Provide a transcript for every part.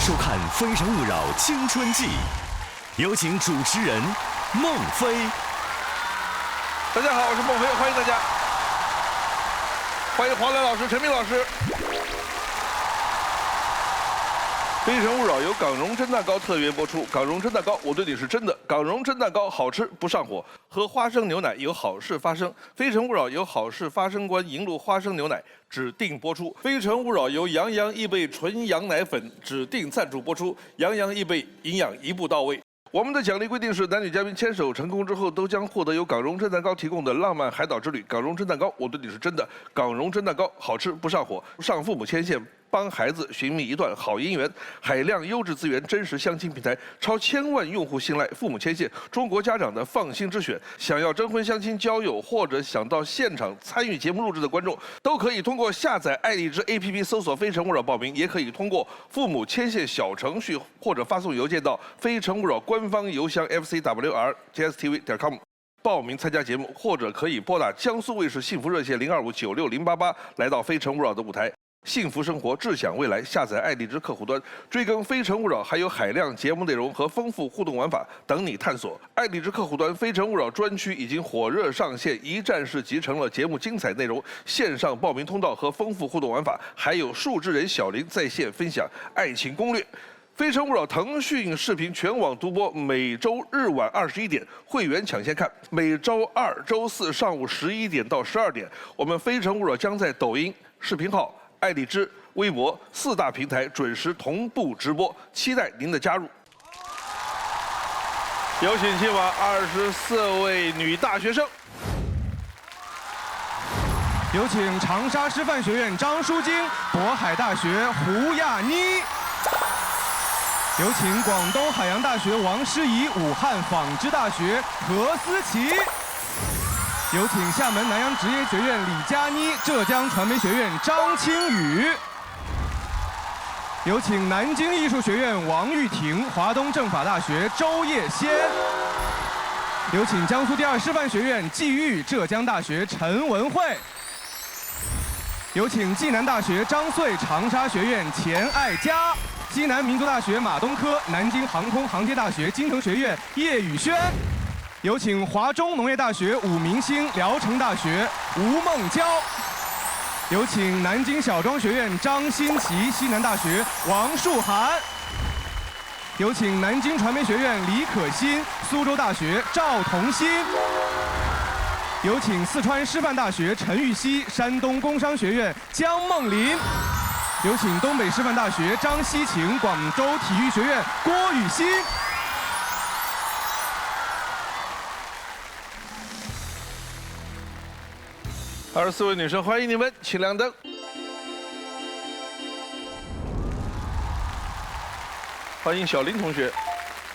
收看《非诚勿扰》青春季，有请主持人孟非。大家好，我是孟非，欢迎大家，欢迎黄澜老师、陈明老师。《非诚勿扰》由港荣蒸蛋糕特约播出。港荣蒸蛋糕，我对你是真的。港荣蒸蛋糕好吃不上火，喝花生牛奶有好事发生。《非诚勿扰》由好事发生官银鹭花生牛奶指定播出。《非诚勿扰》由洋洋易贝纯羊奶粉指定赞助播出。洋洋易贝，营养一步到位。我们的奖励规定是，男女嘉宾牵手成功之后，都将获得由港荣蒸蛋糕提供的浪漫海岛之旅。港荣蒸蛋糕，我对你是真的。港荣蒸蛋糕好吃不上火，上父母牵线，帮孩子寻觅一段好姻缘。海量优质资源，真实相亲平台，超1000万用户信赖，父母牵线，中国家长的放心之选。想要征婚相亲交友，或者想到现场参与节目录制的观众，都可以通过下载爱荔枝 APP 搜索“非诚勿扰”报名，也可以通过父母牵线小程序或者发送邮件到非诚勿扰官方邮箱 fcwr@tstv.com 报名参加节目，或者可以拨打江苏卫视幸福热线025960088来到非诚勿扰的舞台。幸福生活，志享未来。下载爱荔枝客户端，追更《非诚勿扰》，还有海量节目内容和丰富互动玩法等你探索。爱荔枝客户端《非诚勿扰》专区已经火热上线，一站式集成了节目精彩内容、线上报名通道和丰富互动玩法，还有数字人小林在线分享爱情攻略。《非诚勿扰》腾讯视频全网独播，每周日晚21点，会员抢先看；每周二、周四上午11点到12点，我们《非诚勿扰》将在抖音、视频号、爱荔枝、微博4大平台准时同步直播，期待您的加入。有请今晚24位女大学生。有请长沙师范学院张淑晶、渤海大学胡亚妮。有请广东海洋大学王诗怡、武汉纺织大学何思琪。有请厦门南洋职业学院李佳妮、浙江传媒学院张清宇。有请南京艺术学院王玉婷、华东政法大学周叶仙。有请江苏第2师范学院季玉、浙江大学陈文慧。有请暨南大学张穗、长沙学院钱爱佳。西南民族大学马东科、南京航空航天大学金城学院叶宇轩。有请华中农业大学武明星、聊城大学吴梦娇。有请南京小庄学院张新奇、西南大学王树涵。有请南京传媒学院李可欣、苏州大学赵同欣。有请四川师范大学陈玉溪、山东工商学院江梦麟。有请东北师范大学张希晴、广州体育学院郭雨欣。24位女生，欢迎你们，请亮灯。欢迎小林同学。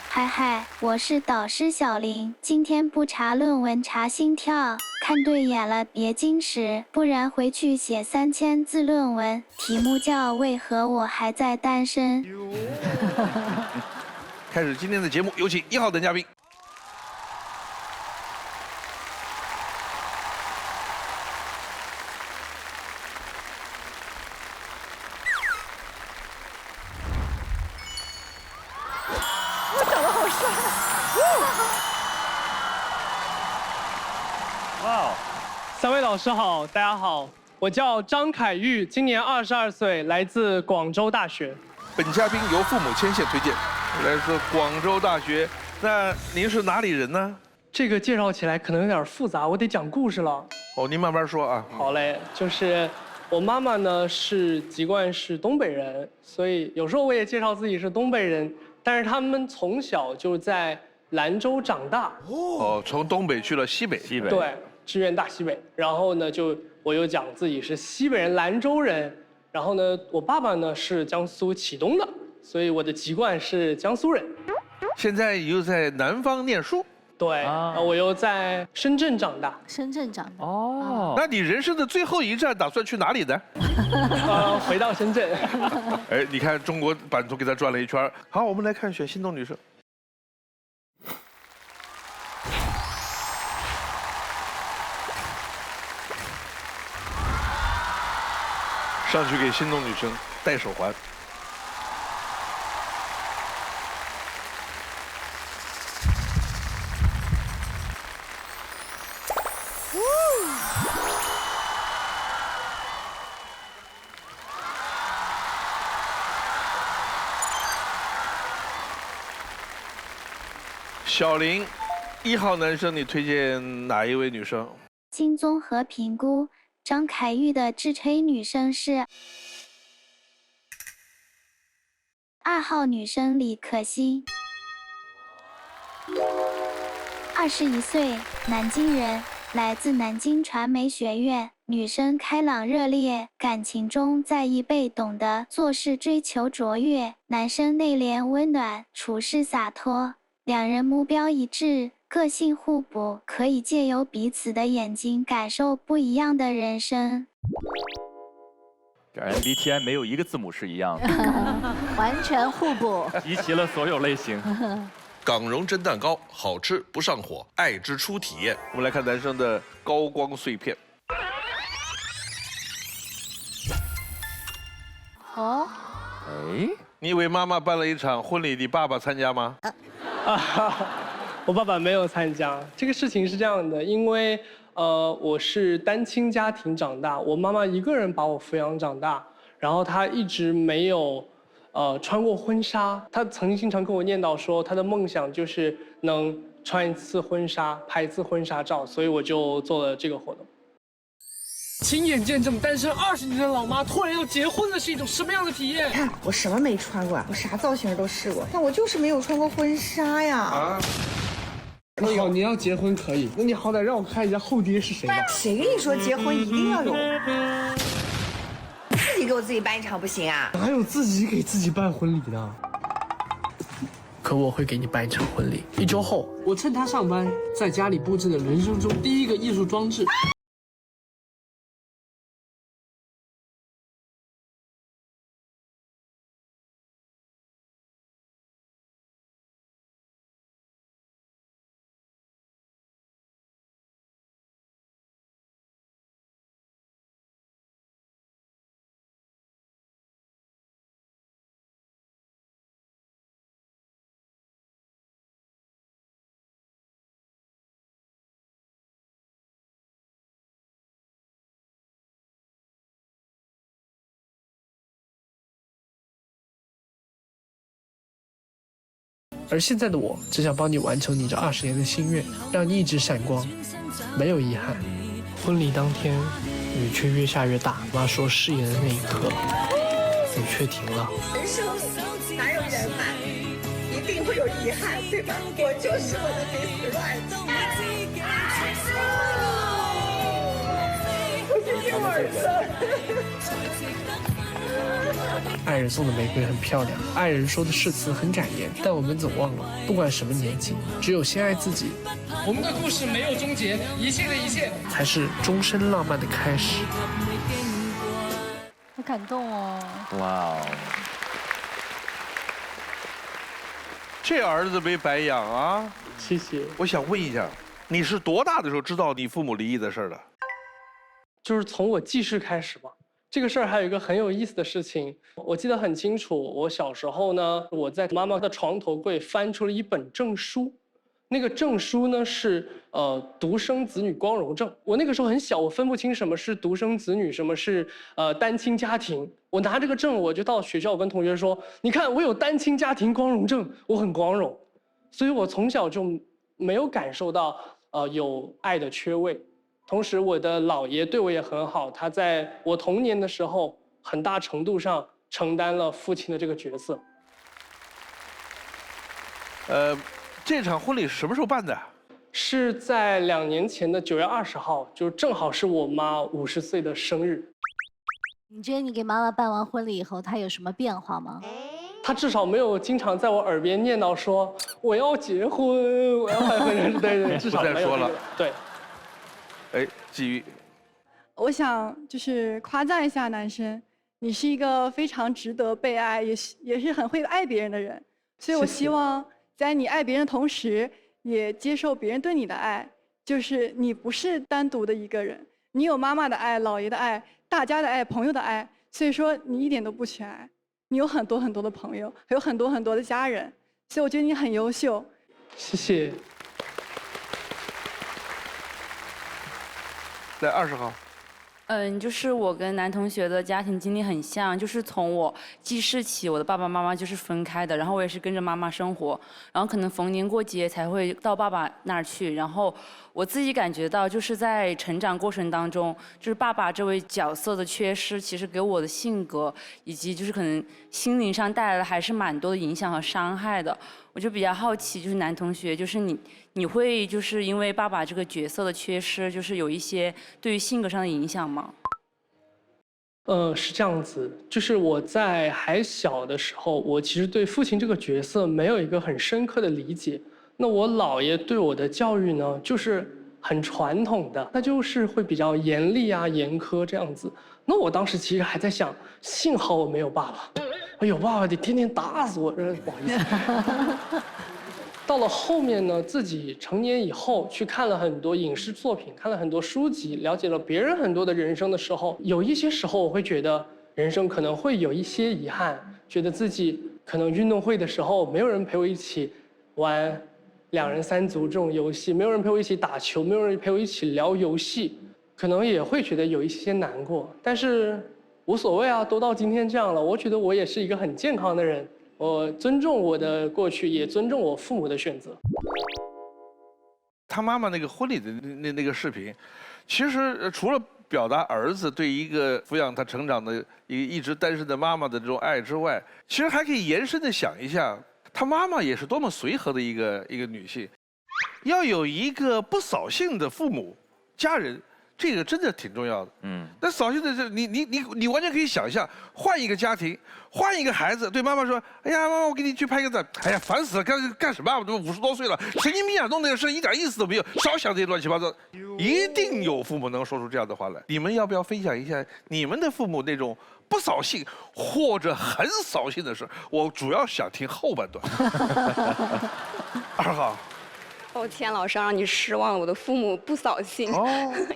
嗨，我是导师小林，今天不查论文查心跳，看对眼了别矜持，不然回去写3000字论文，题目叫为何我还在单身。开始今天的节目，有请1号等嘉宾。3位老师好，大家好，我叫张凯玉，今年22岁，来自广州大学。本嘉宾由父母牵线推荐，来自广州大学。那您是哪里人呢？这个介绍起来可能有点复杂，我得讲故事了。哦，您慢慢说啊。好嘞，就是我妈妈呢是籍贯是东北人，所以有时候我也介绍自己是东北人，但是他们从小就在兰州长大。哦，从东北去了西北。对。志愿大西北，然后呢，我又讲自己是西北人，兰州人，然后呢，我爸爸呢是江苏启东的，所以我的籍贯是江苏人。现在又在南方念书。对，我又在深圳长大。深圳长大。哦，那你人生的最后一站打算去哪里呢？回到深圳。哎，你看中国版图给他转了一圈。好，我们来看选心动女生。上去给心动女生戴手环。小林，1号男生，你推荐哪一位女生？经综合评估，张凯玉的制吹女生是2号女生李可欣，21岁，南京人，来自南京传媒学院。女生开朗热烈，感情中在意被懂得，做事追求卓越。男生内敛温暖，处事洒脱。两人目标一致，个性互补，可以借由彼此的眼睛感受不一样的人生。这 MBTI 没有一个字母是一样的，完全互补，集齐了所有类型。港蓉蒸蛋糕，好吃不上火，爱之初体验。我们来看男生的高光碎片。哦，哎，你以为妈妈办了一场婚礼，你爸爸参加吗？我爸爸没有参加。这个事情是这样的，因为我是单亲家庭长大，我妈妈一个人把我抚养长大，然后她一直没有穿过婚纱。她曾经经常跟我念叨说，她的梦想就是能穿一次婚纱，拍一次婚纱照，所以我就做了这个活动。亲眼见证单身20年的老妈突然要结婚了，是一种什么样的体验？看我什么没穿过，我啥造型都试过，但我就是没有穿过婚纱呀。那好，你要结婚可以，那你好歹让我看一下后爹是谁吧。谁跟你说结婚一定要有？自己给我自己办一场不行啊？哪有自己给自己办婚礼的？可我会给你办一场婚礼。1周后，我趁他上班，在家里布置了人生中第一个艺术装置。而现在的我，只想帮你完成你这20年的心愿，让你一直闪光，没有遗憾。婚礼当天，雨却越下越大。妈说誓言的那一刻，雨却停了。人生哪有圆满？一定会有遗憾，对吧？我就是我的 Miss Right。我是听我儿子。爱人送的玫瑰很漂亮，爱人说的誓词很感言，但我们总忘了，不管什么年纪，只有先爱自己。我们的故事没有终结，一切的一切才是终身浪漫的开始。好感动哦！哇哦，这儿子没白养啊！谢谢。我想问一下，你是多大的时候知道你父母离异的事儿的？就是从我记事开始吧。这个事儿还有一个很有意思的事情，我记得很清楚。我小时候呢，我在妈妈的床头柜翻出了一本证书，那个证书呢是独生子女光荣证。我那个时候很小，我分不清什么是独生子女，什么是单亲家庭。我拿这个证，我就到学校跟同学说：“你看，我有单亲家庭光荣证，我很光荣。”所以我从小就没有感受到有爱的缺位。同时，我的姥爷对我也很好，他在我童年的时候，很大程度上承担了父亲的这个角色。这场婚礼什么时候办的？是在2年前的9月20号，就正好是我妈50岁的生日。你觉得你给妈妈办完婚礼以后，她有什么变化吗？她至少没有经常在我耳边念叨说我要结婚，我要办婚礼。对，至少没有、不再说了。对。哎，鲫鱼，我想就是夸赞一下男生，你是一个非常值得被爱，也是很会爱别人的人。所以我希望在你爱别人的同时，也接受别人对你的爱。就是你不是单独的一个人，你有妈妈的爱、姥爷的爱、大家的爱、朋友的爱。所以说你一点都不缺爱，你有很多很多的朋友，还有很多很多的家人。所以我觉得你很优秀。谢谢。在20号。就是我跟男同学的家庭经历很像，就是从我记事起，我的爸爸妈妈就是分开的，然后我也是跟着妈妈生活，然后可能逢年过节才会到爸爸那儿去，然后我自己感觉到就是在成长过程当中，就是爸爸这位角色的缺失，其实给我的性格以及就是可能心灵上带来的还是蛮多的影响和伤害的。我就比较好奇，就是男同学，就是你会就是因为爸爸这个角色的缺失，就是有一些对于性格上的影响吗？是这样子，就是我在还小的时候，我其实对父亲这个角色没有一个很深刻的理解。那我姥爷对我的教育呢，就是很传统的，那就是会比较严厉啊、严苛这样子。那我当时其实还在想，幸好我没有爸爸，有爸爸得天天打死我，不好意思。到了后面呢，自己成年以后去看了很多影视作品，看了很多书籍，了解了别人很多的人生的时候，有一些时候我会觉得人生可能会有一些遗憾，觉得自己可能运动会的时候没有人陪我一起玩2人3足这种游戏，没有人陪我一起打球，没有人陪我一起聊游戏，可能也会觉得有一些难过，但是无所谓啊，都到今天这样了，我觉得我也是一个很健康的人。我尊重我的过去，也尊重我父母的选择。他妈妈那个婚礼的那个视频，其实除了表达儿子对一个抚养他成长的一直单身的妈妈的这种爱之外，其实还可以延伸的想一下，他妈妈也是多么随和的一个女性。要有一个不扫兴的父母家人，这个真的挺重要的。但扫兴的是你完全可以想象，换一个家庭，换一个孩子，对妈妈说：“哎呀，妈妈，我给你去拍个照。”哎呀，烦死了，干什么啊？我都50多岁了，神经病啊！弄那个事一点意思都没有，少想这些乱七八糟。一定有父母能说出这样的话来。你们要不要分享一下你们的父母那种不扫兴或者很扫兴的事？我主要想听后半段。2号。抱歉，老师让你失望了。我的父母不扫兴，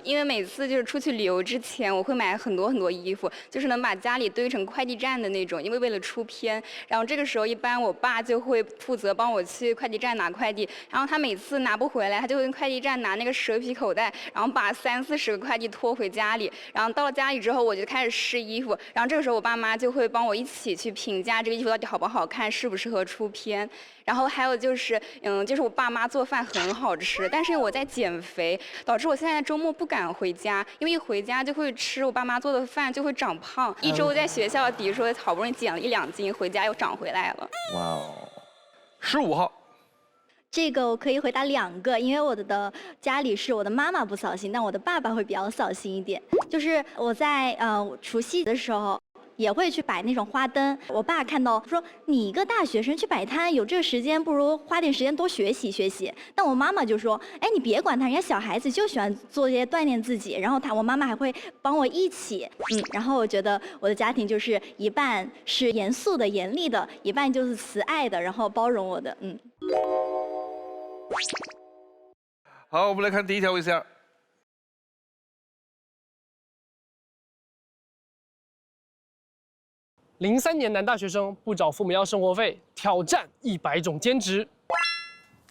因为每次就是出去旅游之前，我会买很多衣服，就是能把家里堆成快递站的那种。因为为了出片，然后这个时候一般我爸就会负责帮我去快递站拿快递，然后他每次拿不回来，他就会跟快递站拿那个蛇皮口袋，然后把30、40个快递拖回家里。然后到了家里之后，我就开始试衣服，然后这个时候我爸妈就会帮我一起去评价这个衣服到底好不好看，适不适合出片。然后还有就是，就是我爸妈做饭很好吃，但是我在减肥，导致我现在周末不敢回家，因为一回家就会吃我爸妈做的饭，就会长胖。1周在学校，比如说好不容易减了1、2斤，回家又长回来了。哇哦，15号。这个我可以回答2个，因为我的家里是我的妈妈不扫兴，但我的爸爸会比较扫兴一点。就是我在除夕的时候。也会去摆那种花灯，我爸看到说你一个大学生去摆摊，有这个时间不如花点时间多学习学习。但我妈妈就说，哎，你别管他，人家小孩子就喜欢做这些锻炼自己。然后我妈妈还会帮我一起，然后我觉得我的家庭就是一半是严肃的、严厉的，一半就是慈爱的，然后包容我的，好，我们来看第一条 VCR。03年男大学生不找父母要生活费，挑战100种兼职。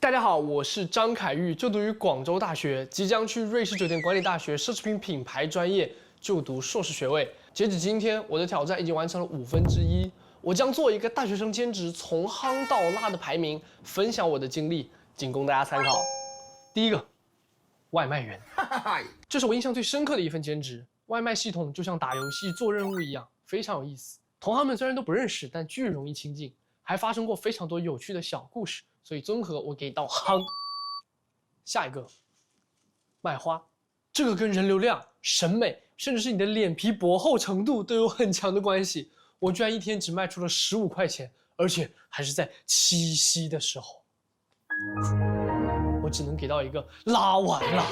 大家好，我是张凯玉，就读于广州大学，即将去瑞士酒店管理大学奢侈品品牌专业就读硕士学位。截止今天，我的挑战已经完成了1/5。我将做一个大学生兼职从夯到辣的排名，分享我的经历，仅供大家参考。第一个，外卖员，这是我印象最深刻的一份兼职。外卖系统就像打游戏做任务一样，非常有意思。同行们虽然都不认识，但巨容易亲近，还发生过非常多有趣的小故事，所以综合我给到夯。下一个，卖花，这个跟人流量、审美，甚至是你的脸皮薄厚程度都有很强的关系。我居然一天只卖出了15块钱，而且还是在七夕的时候，我只能给到一个拉完了。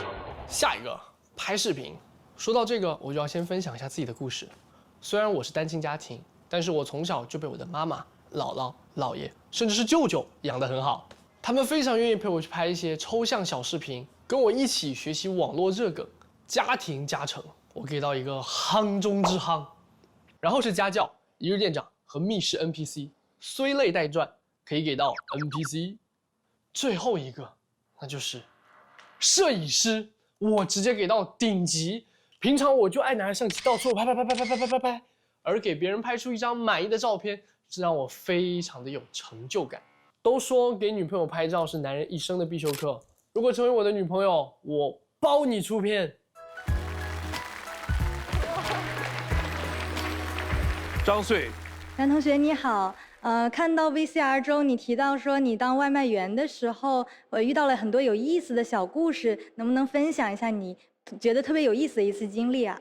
下一个，拍视频。说到这个，我就要先分享一下自己的故事。虽然我是单亲家庭，但是我从小就被我的妈妈、姥姥、姥爷，甚至是舅舅养得很好。他们非常愿意陪我去拍一些抽象小视频，跟我一起学习网络热梗。家庭加成，我给到一个夯中之夯。然后是家教、一日店长和密室 NPC， 虽累带赚，可以给到 NPC。最后一个，那就是摄影师，我直接给到顶级。平常我就爱拿着相机到处拍，而给别人拍出一张满意的照片，这让我非常的有成就感。都说给女朋友拍照是男人一生的必修课，如果成为我的女朋友，我包你出片。张穗，男同学你好，看到 VCR 中你提到说你当外卖员的时候，我遇到了很多有意思的小故事，能不能分享一下你觉得特别有意思的一次经历啊？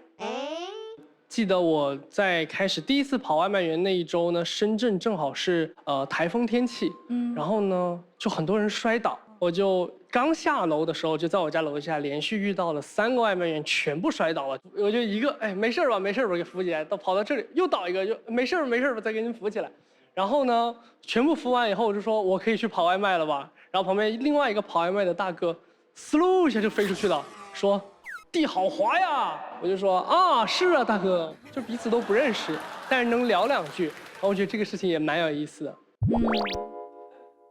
记得我在开始第一次跑外卖员那一周呢，深圳正好是台风天气，然后呢就很多人摔倒，我就刚下楼的时候就在我家楼下连续遇到了3个外卖员全部摔倒了，我就一个没事吧给扶起来，跑到这里又倒一个就没事吧再给你扶起来，然后呢全部扶完以后我就说我可以去跑外卖了吧，然后旁边另外一个跑外卖的大哥嗖噜一下就飞出去了，说地好滑呀！我就说啊，是啊，大哥，就彼此都不认识，但是能聊2句，然后我觉得这个事情也蛮有意思的。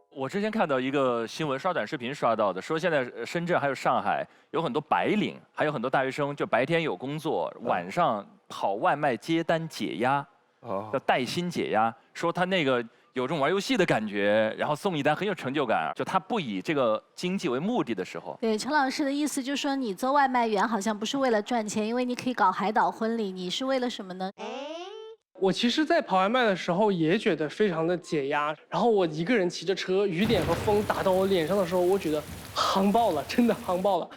我之前看到一个新闻，刷短视频刷到的，说现在深圳还有上海有很多白领，还有很多大学生，就白天有工作，晚上跑外卖接单解压，叫带薪解压，说他那个有这种玩游戏的感觉，然后送一单很有成就感，就他不以这个经济为目的的时候。对，陈老师的意思就是说，你做外卖员好像不是为了赚钱，因为你可以搞海岛婚礼，你是为了什么呢？我其实，在跑外卖的时候也觉得非常的解压，然后我一个人骑着车，雨点和风打到我脸上的时候，我觉得夯爆了，真的夯爆了。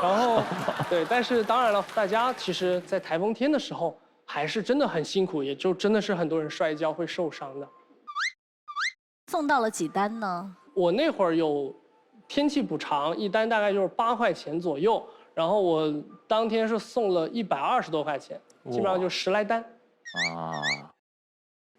然后，对，但是当然了，大家其实，在台风天的时候还是真的很辛苦，也就真的是很多人摔跤会受伤的。送到了几单呢？我那会儿有天气补偿，一单大概就是8块钱左右，然后我当天是送了120多块钱，基本上就10来单。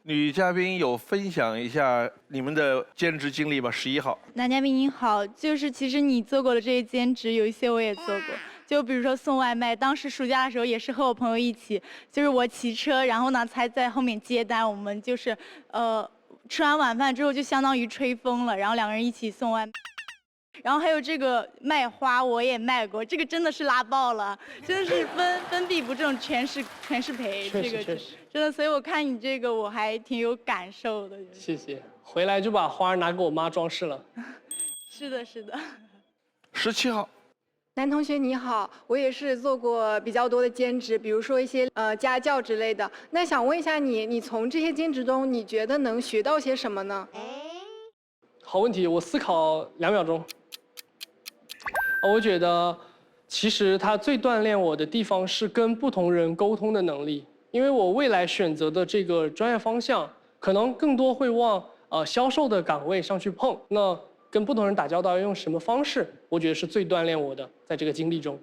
女嘉宾有分享一下你们的兼职经历吗？11号。男嘉宾您好，就是其实你做过的这些兼职，有一些我也做过。就比如说送外卖，当时暑假的时候也是和我朋友一起，就是我骑车，然后呢才在后面接单。我们就是吃完晚饭之后就相当于吹风了，然后2个人一起送外卖。然后还有这个卖花我也卖过，这个真的是拉爆了，真的是分币不正，全是赔。这个真的，所以我看你这个我还挺有感受的。谢谢，回来就把花拿给我妈装饰了。是的，是的。17号。男同学你好，我也是做过比较多的兼职，比如说一些家教之类的。那想问一下你从这些兼职中，你觉得能学到些什么呢？好问题，我思考2秒钟。我觉得，其实它最锻炼我的地方是跟不同人沟通的能力，因为我未来选择的这个专业方向，可能更多会往销售的岗位上去碰。那跟不同人打交道要用什么方式，我觉得是最锻炼我的，在这个经历中。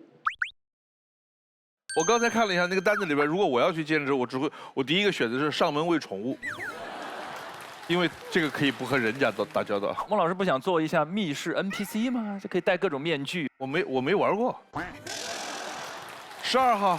我刚才看了一下那个单子里边，如果我要去兼职，我第一个选择是上门喂宠物。因为这个可以不和人家打交道。孟老师不想做一下密室 NPC 吗？就可以戴各种面具。我没玩过。12号。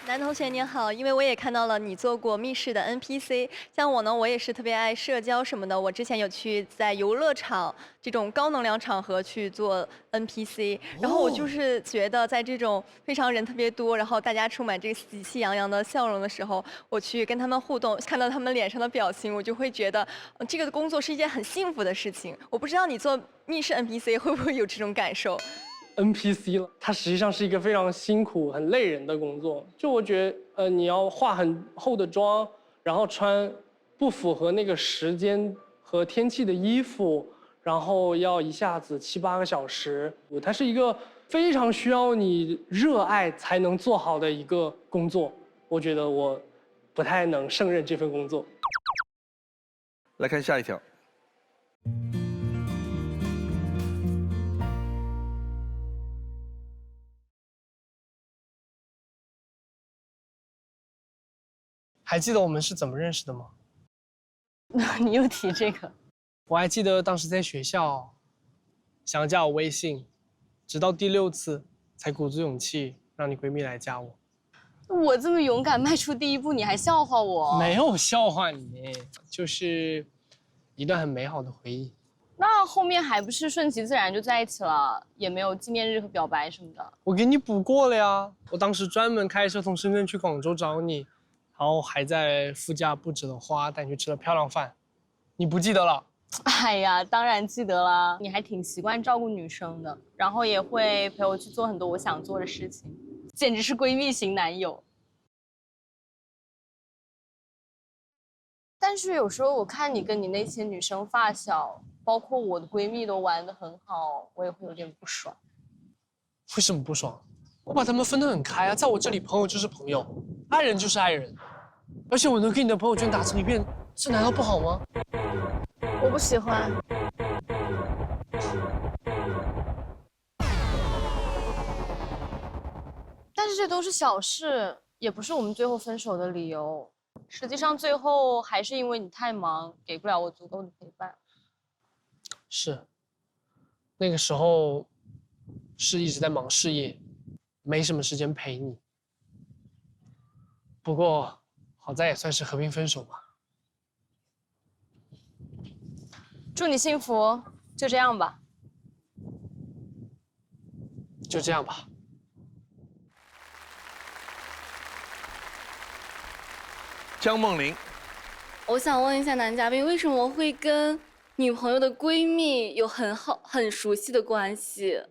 男同学您好，因为我也看到了你做过密室的 NPC， 像我呢，我也是特别爱社交什么的。我之前有去在游乐场这种高能量场合去做 NPC， 然后我就是觉得在这种非常人特别多，然后大家充满这个喜气洋洋的笑容的时候，我去跟他们互动，看到他们脸上的表情，我就会觉得这个工作是一件很幸福的事情。我不知道你做密室 NPC 会不会有这种感受？NPC 了，它实际上是一个非常辛苦、很累人的工作。就我觉得，你要化很厚的妆，然后穿不符合那个时间和天气的衣服，然后要一下子7、8个小时。它是一个非常需要你热爱才能做好的一个工作。我觉得我不太能胜任这份工作。来看下一条。还记得我们是怎么认识的吗？你又提这个，我还记得当时在学校，想要加我微信，直到第6次才鼓足勇气让你闺蜜来加我。我这么勇敢迈出第一步，你还笑话我？没有笑话你，就是一段很美好的回忆。那后面还不是顺其自然就在一起了，也没有纪念日和表白什么的。我给你补过了呀，我当时专门开车从深圳去广州找你，然后还在副驾布置了花，带你去吃了漂亮饭，你不记得了？哎呀，当然记得啦，你还挺习惯照顾女生的，然后也会陪我去做很多我想做的事情，简直是闺蜜型男友。但是有时候我看你跟你那些女生发小，包括我的闺蜜都玩得很好，我也会有点不爽。为什么不爽？我把他们分得很开啊，在我这里朋友就是朋友，爱人就是爱人，而且我能给你的朋友圈打成一片，这难道不好吗？我不喜欢。但是这都是小事，也不是我们最后分手的理由。实际上最后还是因为你太忙，给不了我足够的陪伴。是，那个时候是一直在忙事业，没什么时间陪你。不过好在也算是和平分手吧。祝你幸福，就这样吧。就这样吧。江梦玲，我想问一下男嘉宾，为什么会跟女朋友的闺蜜有很熟悉的关系？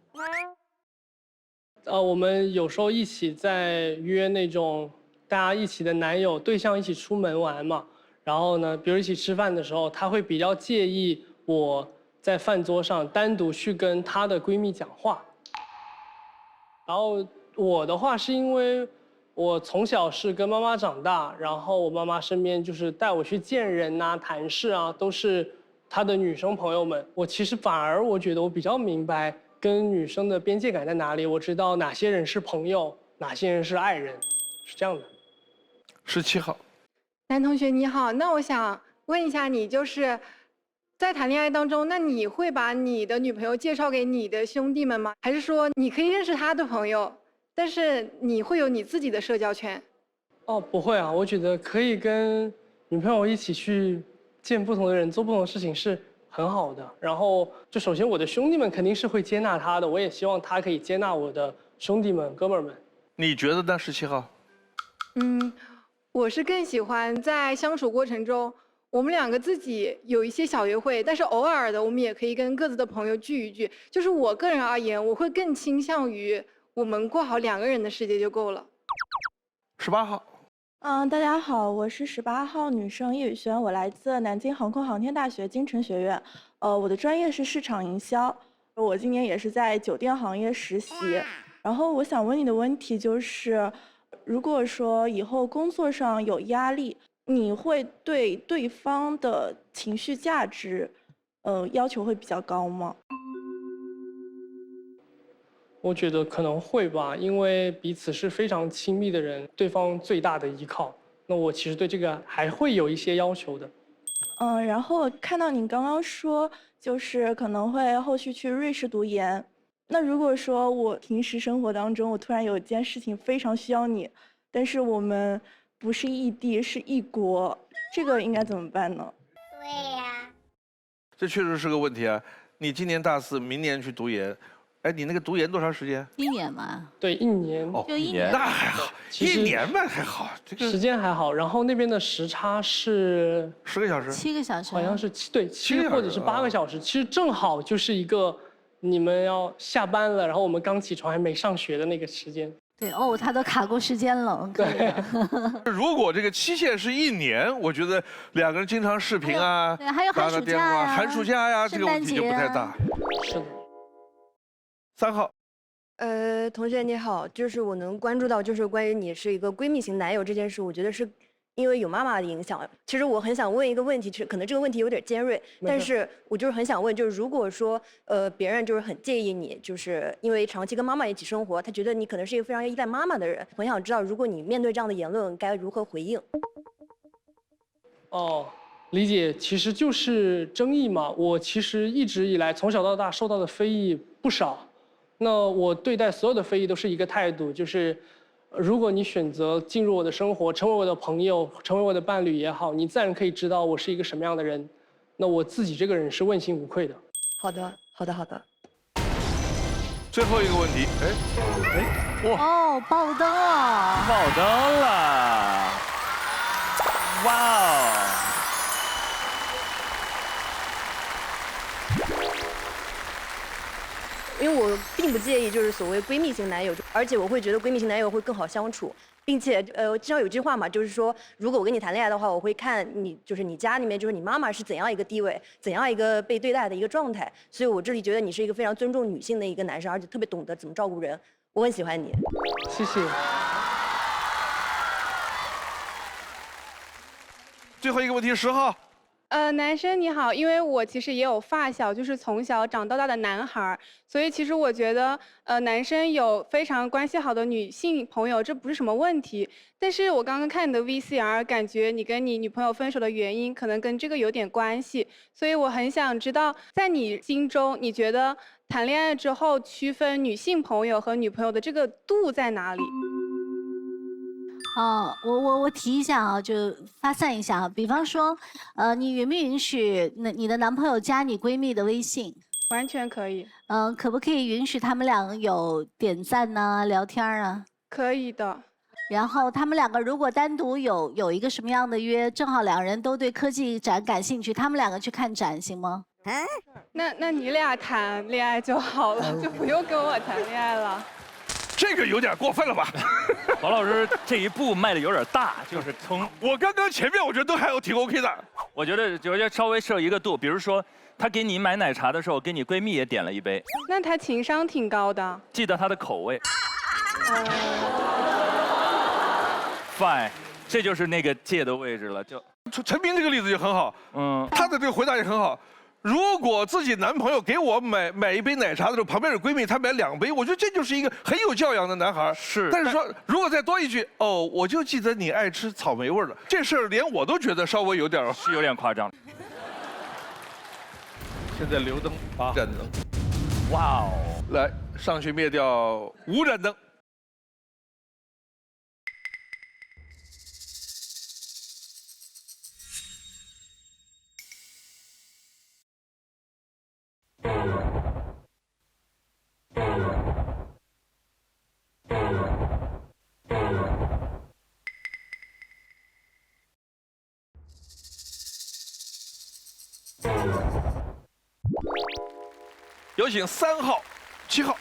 我们有时候一起在约那种大家一起的男友对象一起出门玩嘛，然后呢，比如一起吃饭的时候，她会比较介意我在饭桌上单独去跟她的闺蜜讲话。然后我的话是因为我从小是跟妈妈长大，然后我妈妈身边就是带我去见人啊、谈事啊，都是她的女生朋友们。我其实反而我觉得我比较明白跟女生的边界感在哪里，我知道哪些人是朋友，哪些人是爱人，是这样的。17号，男同学你好，那我想问一下你，就是在谈恋爱当中，那你会把你的女朋友介绍给你的兄弟们吗？还是说你可以认识他的朋友，但是你会有你自己的社交圈？哦，不会啊，我觉得可以跟女朋友一起去见不同的人，做不同的事情是很好的。然后就首先我的兄弟们肯定是会接纳他的，我也希望他可以接纳我的兄弟们、哥们儿们。你觉得呢？17号？我是更喜欢在相处过程中，我们两个自己有一些小约会，但是偶尔的我们也可以跟各自的朋友聚一聚。就是我个人而言，我会更倾向于我们过好2个人的世界就够了。18号。大家好，我是18号女生叶宇轩，我来自南京航空航天大学京城学院，我的专业是市场营销，我今年也是在酒店行业实习。然后我想问你的问题就是，如果说以后工作上有压力，你会对对方的情绪价值，要求会比较高吗？我觉得可能会吧，因为彼此是非常亲密的人，对方最大的依靠。那我其实对这个还会有一些要求的。然后看到你刚刚说，就是可能会后续去瑞士读研。那如果说我平时生活当中，我突然有一件事情非常需要你，但是我们不是异地，是异国，这个应该怎么办呢？对呀，这确实是个问题啊！你今年大4，明年去读研。哎，你那个读研多长时间？1年嘛。对，1年。哦，就1年。那还好，1年嘛还好，这个时间还好。然后那边的时差是10个小时，7个小时，好像是7或者是8个小时。其实正好就是一个你们要下班了，然后我们刚起床还没上学的那个时间。对哦，他都卡过时间了。对。如果这个期限是1年，我觉得2个人经常视频啊，对，还有寒暑假呀，寒暑假呀，这个问题就不太大。是的。3号，同学你好，就是我能关注到，就是关于你是一个闺蜜型男友这件事，我觉得是因为有妈妈的影响。其实我很想问一个问题，可能这个问题有点尖锐，但是我就是很想问，就是如果说别人就是很介意你，就是因为长期跟妈妈一起生活，他觉得你可能是一个非常依赖妈妈的人，很想知道，如果你面对这样的言论，该如何回应？哦，理解，其实就是争议嘛。我其实一直以来从小到大受到的非议不少。那我对待所有的非议都是一个态度，就是如果你选择进入我的生活，成为我的朋友，成为我的伴侣也好，你自然可以知道我是一个什么样的人。那我自己这个人是问心无愧的。好的，好的，好的。最后一个问题，哇！哦，爆灯了！爆灯了！哇哦！因为我并不介意就是所谓闺蜜型男友，而且我会觉得闺蜜型男友会更好相处，并且经常有句话嘛，就是说如果我跟你谈恋爱的话，我会看你就是你家里面就是你妈妈是怎样一个地位，怎样一个被对待的一个状态，所以我这里觉得你是一个非常尊重女性的一个男生，而且特别懂得怎么照顾人，我很喜欢你。谢谢。最后一个问题，10号。男生你好，因为我其实也有发小，就是从小长到大的男孩，所以其实我觉得，男生有非常关系好的女性朋友，这不是什么问题。但是我刚刚看你的 VCR， 感觉你跟你女朋友分手的原因可能跟这个有点关系，所以我很想知道，在你心中，你觉得谈恋爱之后区分女性朋友和女朋友的这个度在哪里？哦，我提一下啊，就发散一下啊。比方说，你允不允许你的男朋友加你闺蜜的微信？完全可以。可不可以允许他们俩有点赞呢、聊天啊？可以的。然后他们两个如果单独有一个什么样的约，正好两人都对科技展感兴趣，他们两个去看展行吗？那你俩谈恋爱就好了，就不用跟我谈恋爱了。这个有点过分了吧？王老师这一步迈的有点大，就是从我刚刚前面我觉得都还挺 OK 的。我觉得稍微设一个度，比如说他给你买奶茶的时候，给你闺蜜也点了一杯。那他情商挺高的。记得他的口味。Fine， 这就是那个界的位置了。就陈斌这个例子就很好，他的这个回答也很好。如果自己男朋友给我买一杯奶茶的时候，旁边有闺蜜，他买2杯，我觉得这就是一个很有教养的男孩。是。但是说，如果再多一句，哦，我就记得你爱吃草莓味的，这事儿连我都觉得稍微有点是有点夸张。现在留灯8盏灯，哇哦！来上去灭掉5盏灯。有请3号、7号。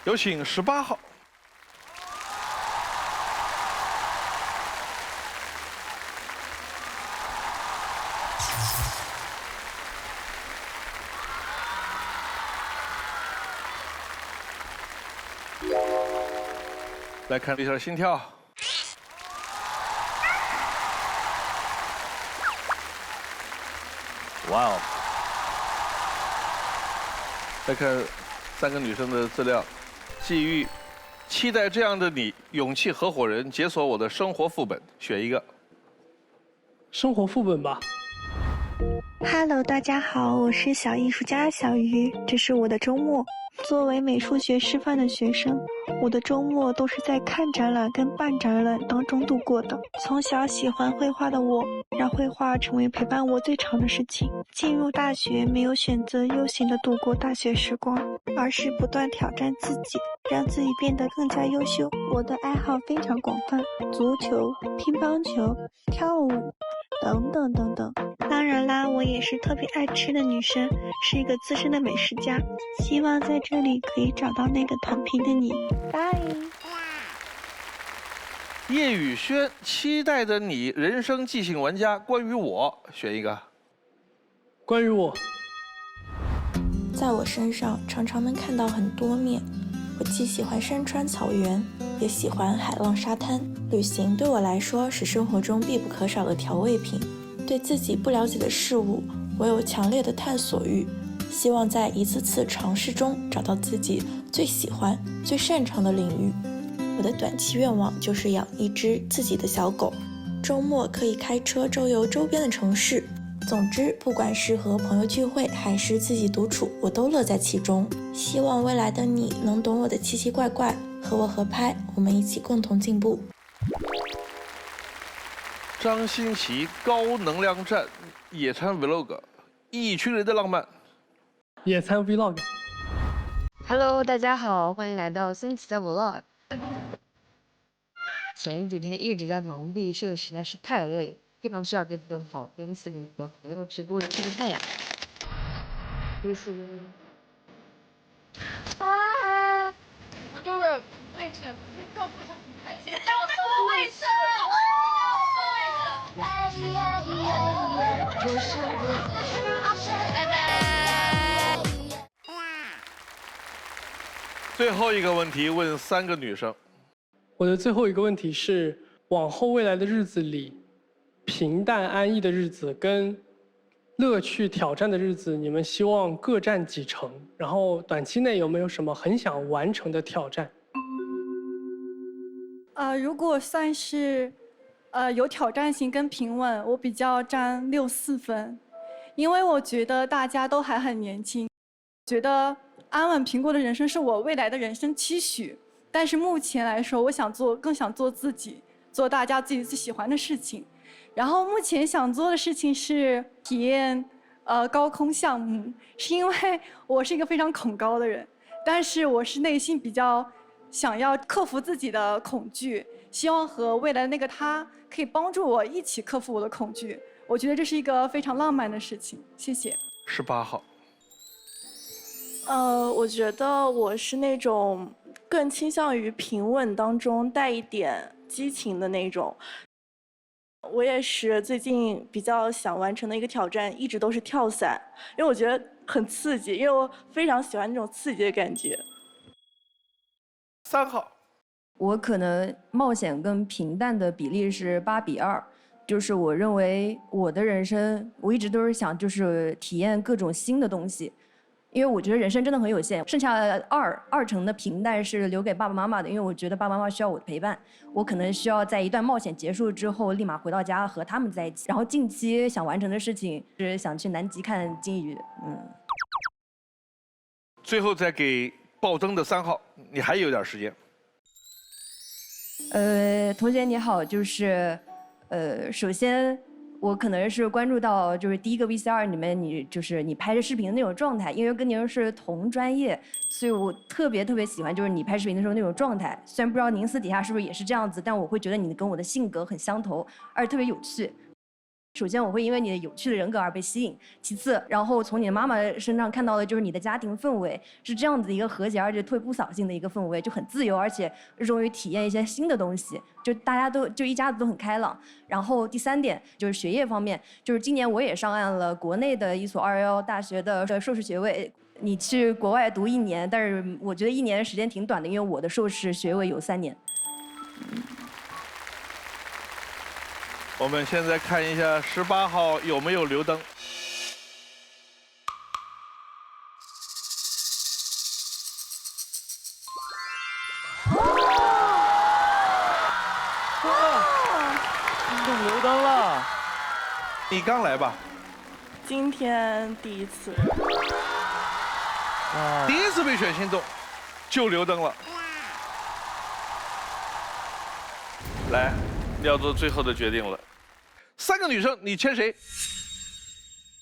有请18号。来看一下心跳。哇哦！再看3个女生的资料，际遇，期待这样的你，勇气合伙人，解锁我的生活副本，选一个。生活副本吧。Hello， 大家好，我是小艺术家小鱼，这是我的周末。作为美术学师范的学生，我的周末都是在看展览跟办展览当中度过的。从小喜欢绘画的我，让绘画成为陪伴我最长的事情。进入大学没有选择悠闲的度过大学时光，而是不断挑战自己，让自己变得更加优秀。我的爱好非常广泛，足球、乒乓球、跳舞等等等等。当然啦，我也是特别爱吃的女生，是一个资深的美食家，希望在这里可以找到那个躺平的你。拜。叶宇轩，期待的你，人生即兴玩家，关于我，选一个。关于我，在我身上常常能看到很多面，我既喜欢山川草原，也喜欢海浪沙滩。旅行对我来说是生活中必不可少的调味品。对自己不了解的事物，我有强烈的探索欲，希望在一次次尝试中找到自己最喜欢、最擅长的领域。我的短期愿望就是养一只自己的小狗，周末可以开车周游周边的城市，总之，不管是和朋友聚会还是自己独处，我都乐在其中。希望未来的你能懂我的奇奇怪怪，和我合拍，我们一起共同进步。张新奇高能量站野餐 vlog， 一群人的浪漫。野餐 vlog。Hello， 大家好，欢迎来到新奇的 vlog。前几天一直在忙毕设，实在是太累，非常需要跟好跟4个朋友直播的晒太阳。就是位置够不上台阶，让我坐位置。拜拜。最后一个问题问3个女生。我的最后一个问题是：往后未来的日子里，平淡安逸的日子跟乐趣挑战的日子，你们希望各占几成？然后短期内有没有什么很想完成的挑战？如果算是有挑战性跟平稳，我比较占6-4分，因为我觉得大家都还很年轻，觉得安稳平过的人生是我未来的人生期许。但是目前来说，我更想做自己，做大家自己最喜欢的事情。然后目前想做的事情是体验高空项目，是因为我是一个非常恐高的人，但是我是内心比较想要克服自己的恐惧，希望和未来的那个他可以帮助我一起克服我的恐惧。我觉得这是一个非常浪漫的事情。谢谢。18号。我觉得我是那种更倾向于平稳当中带一点激情的那种。我也是最近比较想完成的一个挑战，一直都是跳伞，因为我觉得很刺激，因为我非常喜欢那种刺激的感觉。3号。我可能冒险跟平淡的比例是8:2，就是我认为我的人生，我一直都是想就是体验各种新的东西。因为我觉得人生真的很有限，剩下的2成的平淡是留给爸爸妈妈的，因为我觉得爸爸妈妈需要我的陪伴，我可能需要在一段冒险结束之后立马回到家和他们在一起。然后近期想完成的事情是想去南极看鲸鱼。最后再给爆灯的3号，你还有点时间。同学你好，就是首先。我可能是关注到，就是第一个 VCR 里面你拍摄视频的那种状态，因为跟您是同专业，所以我特别喜欢就是你拍视频的时候那种状态。虽然不知道您私底下是不是也是这样子，但我会觉得你跟我的性格很相投，而且特别有趣。首先我会因为你的有趣的人格而被吸引，其次，然后从你的妈妈身上看到的就是你的家庭氛围是这样子一个和谐而且特别不扫兴的一个氛围，就很自由，而且容易体验一些新的东西，就大家都一家子都很开朗。然后第3点就是学业方面，就是今年我也上岸了国内的一所211大学的硕士学位。你去国外读1年，但是我觉得1年的时间挺短的，因为我的硕士学位有3年。我们现在看一下18号有没有留灯。中留灯了。你刚来吧？今天第一次。第一次被选心动，就留灯了。来，要做最后的决定了。3个女生，你签谁？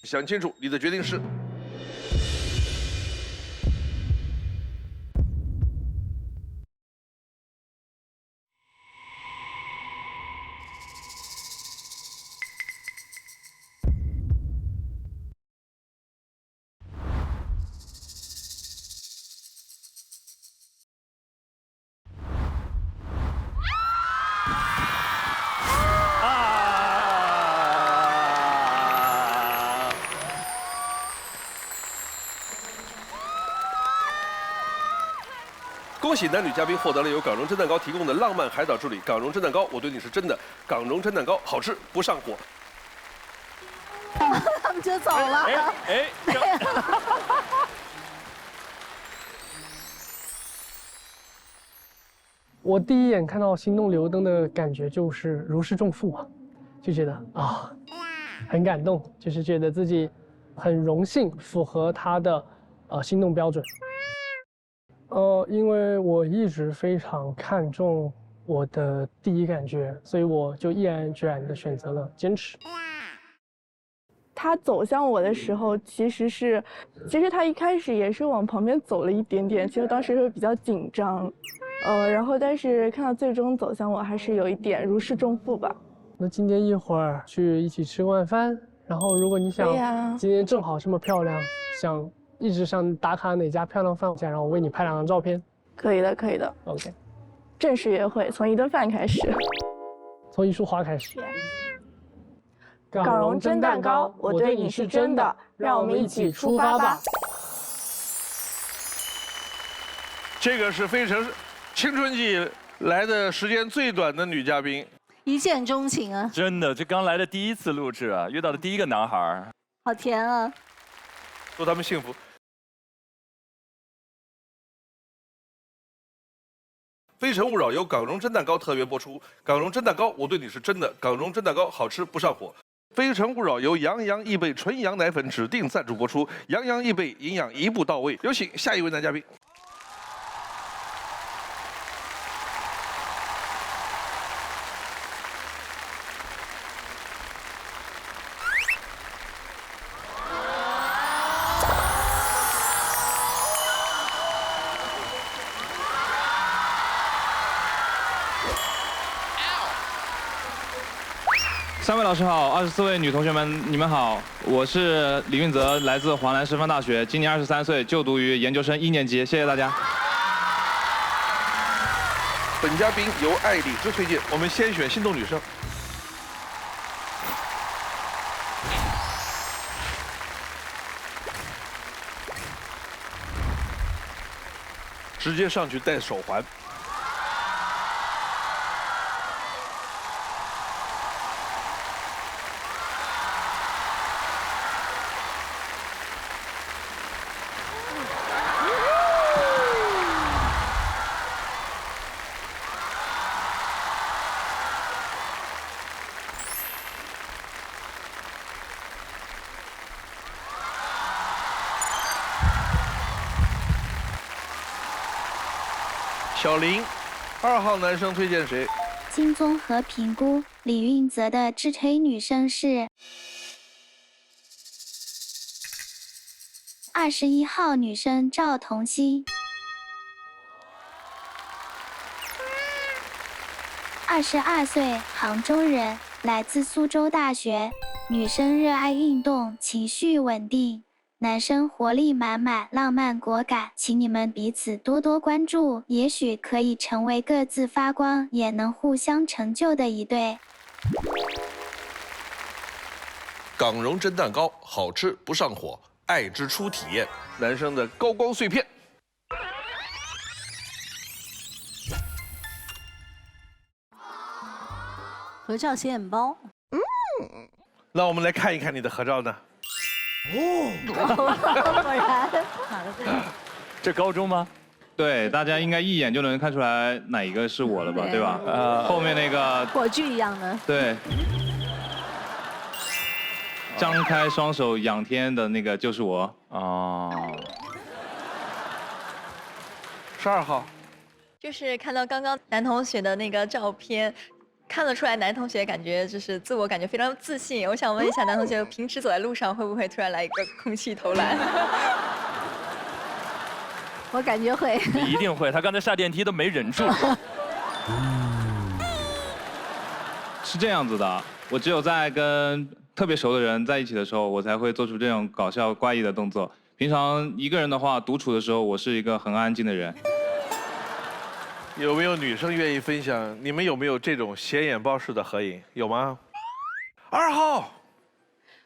想清楚，你的决定是。恭喜男女嘉宾获得了由港荣蒸蛋糕提供的浪漫海岛之旅。港荣蒸蛋糕，我对你是真的。港荣蒸蛋糕好吃不上火。他们就走了。我第一眼看到心动留灯的感觉就是如释重负啊，就觉得啊，很感动，就是觉得自己很荣幸符合他的心动标准。因为我一直非常看重我的第一感觉，所以我就毅然决然地选择了坚持。他走向我的时候，其实他一开始也是往旁边走了一点点，其实当时会比较紧张，然后但是看到最终走向我，还是有一点如释重负吧。那今天一会儿去一起吃碗饭，然后如果你想今天正好这么漂亮，一直想打卡哪家漂亮饭店，然后我为你拍2张照片。可以的，可以的。OK。正式约会从一顿饭开始，从一束花开始。港荣蒸蛋糕，我对你是真的，让我们一起出发吧。这个是非常青春期来的时间最短的女嘉宾，一见钟情啊！真的，这刚来的第一次录制啊，遇到的第一个男孩，好甜啊！祝他们幸福。《非诚勿扰》由港荣蒸蛋糕特约播出。港荣蒸蛋糕，我对你是真的。港荣蒸蛋糕好吃不上火。《非诚勿扰》由杨洋易贝纯羊奶粉指定赞助播出。杨洋易贝营养一步到位。有请下一位男嘉宾。3位老师好，24位女同学们，你们好，我是李运泽，来自华南师范大学，今年23岁，就读于研究生1年级，谢谢大家。本嘉宾由爱理智推荐，我们先选心动女生。直接上去戴手环。小林，2号男生推荐谁？经综合评估，李运泽的直推女生是21号女生赵彤熙。22岁，杭州人，来自苏州大学，女生热爱运动，情绪稳定。男生活力满满，浪漫果敢，请你们彼此多多关注，也许可以成为各自发光，也能互相成就的一对。港荣蒸蛋糕，好吃不上火，爱之初体验，男生的高光碎片。合照显眼包。那我们来看一看你的合照呢？果然，这高中吗？对，大家应该一眼就能看出来哪一个是我了吧，对吧？后面那个火炬一样的。对，张开双手仰天的那个就是我。哦。12号。就是看到刚刚男同学的那个照片。看得出来，男同学感觉就是自我感觉非常自信。我想问一下，男同学平时走在路上会不会突然来一个空气投篮？我感觉会。你一定会，他刚才下电梯都没忍住。是这样子的，我只有在跟特别熟的人在一起的时候，我才会做出这种搞笑怪异的动作。平常一个人的话，独处的时候，我是一个很安静的人。有没有女生愿意分享？你们有没有这种显眼包式的合影？有吗？2号，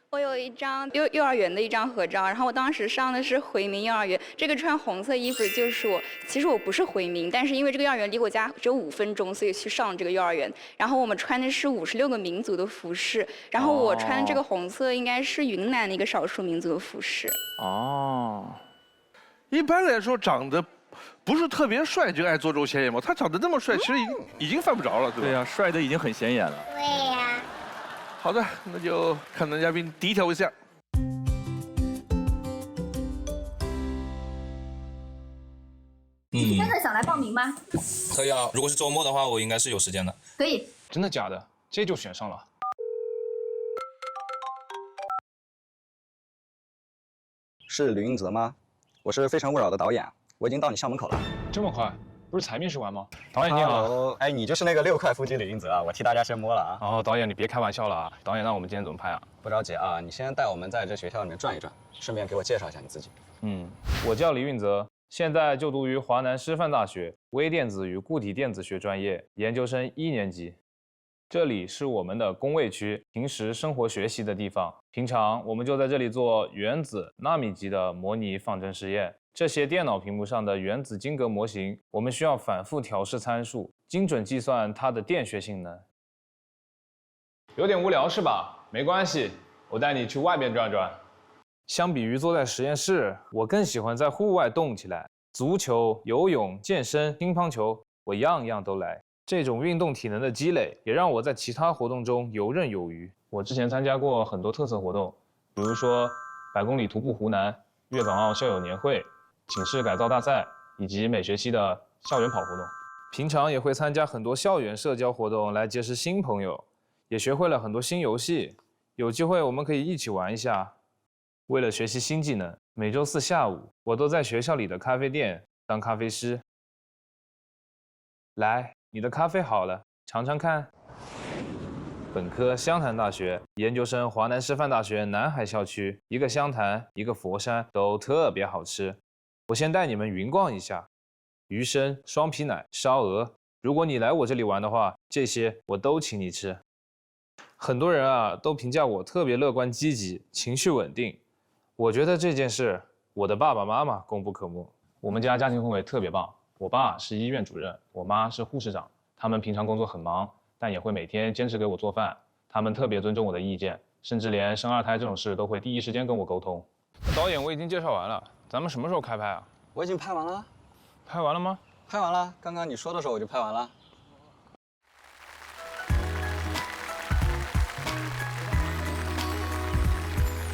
我有一张幼儿园的一张合照，然后我当时上的是回民幼儿园，这个穿红色衣服就是我。其实我不是回民，但是因为这个幼儿园离我家只有5分钟，所以去上这个幼儿园。然后我们穿的是56个民族的服饰，然后我穿的这个红色应该是云南的一个少数民族的服饰。哦，一般来说长得不是特别帅就爱做这种显眼包，他长得那么帅，其实已经犯不着了，对吧？对呀，帅的已经很显眼了。对呀。好的，那就看男嘉宾第一条问项。真的想来报名吗？可以啊，如果是周末的话，我应该是有时间的。可以。真的假的？这就选上了？是吕映泽吗？我是《非诚勿扰》的导演，我已经到你校门口了。这么快？不是才面试完吗？导演你好。哎，你就是那个6块腹肌吕映泽啊，我替大家先摸了啊。哦，导演你别开玩笑了啊！导演，那我们今天怎么拍啊？不着急啊，你先带我们在这学校里面转一转，顺便给我介绍一下你自己。我叫李运泽，现在就读于华南师范大学微电子与固体电子学专业，研究生1年级。这里是我们的工位区，平时生活学习的地方。平常我们就在这里做原子、纳米级的模拟仿真实验。这些电脑屏幕上的原子晶格模型，我们需要反复调试参数，精准计算它的电学性能。有点无聊是吧？没关系，我带你去外面转转。相比于坐在实验室，我更喜欢在户外动起来。足球、游泳、健身、乒乓球，我样样都来。这种运动体能的积累，也让我在其他活动中游刃有余。我之前参加过很多特色活动，比如说100公里徒步湖南、粤港澳校友年会、寝室改造大赛，以及每学期的校园跑活动。平常也会参加很多校园社交活动来结识新朋友，也学会了很多新游戏。有机会我们可以一起玩一下。为了学习新技能，每周4下午我都在学校里的咖啡店当咖啡师。来，你的咖啡好了，尝尝看。本科湘潭大学，研究生华南师范大学南海校区，一个湘潭，一个佛山，都特别好吃。我先带你们云逛一下，鱼生、双皮奶、烧鹅。如果你来我这里玩的话，这些我都请你吃。很多人啊都评价我特别乐观积极，情绪稳定。我觉得这件事，我的爸爸妈妈功不可没。我们家家庭氛围特别棒，我爸是医院主任，我妈是护士长，他们平常工作很忙，但也会每天坚持给我做饭。他们特别尊重我的意见，甚至连生2胎这种事都会第一时间跟我沟通。导演，我已经介绍完了，咱们什么时候开拍啊？我已经拍完了。拍完了吗？拍完了，刚刚你说的时候我就拍完了。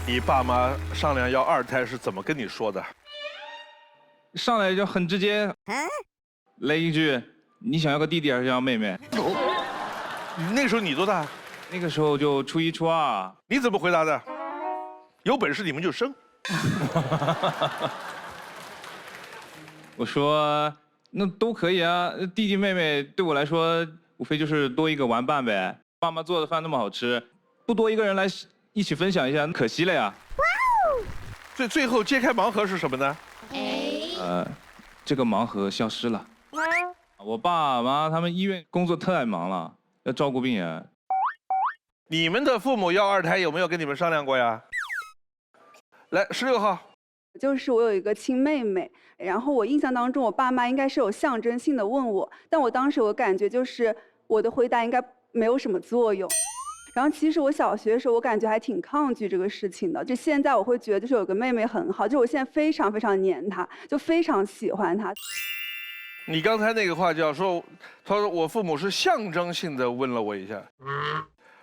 你爸妈商量要2胎是怎么跟你说的？上来就很直接，来一句：“你想要个弟弟还是要妹妹？”那时候你多大？那个时候就初1、初2。你怎么回答的？有本事你们就生。我说那都可以啊，弟弟妹妹对我来说无非就是多一个玩伴呗。爸妈做的饭那么好吃，不多一个人来一起分享一下，可惜了呀。最后揭开盲盒是什么呢？这个盲盒消失了。我爸妈他们医院工作太忙了，要照顾病人。你们的父母要2胎有没有跟你们商量过呀？来，16号。就是我有一个亲妹妹，然后我印象当中我爸妈应该是有象征性的问我，但我当时我感觉就是我的回答应该没有什么作用。然后其实我小学的时候我感觉还挺抗拒这个事情的，就现在我会觉得就是有个妹妹很好，就我现在非常非常黏她，就非常喜欢她。你刚才那个话叫说，他说我父母是象征性的问了我一下，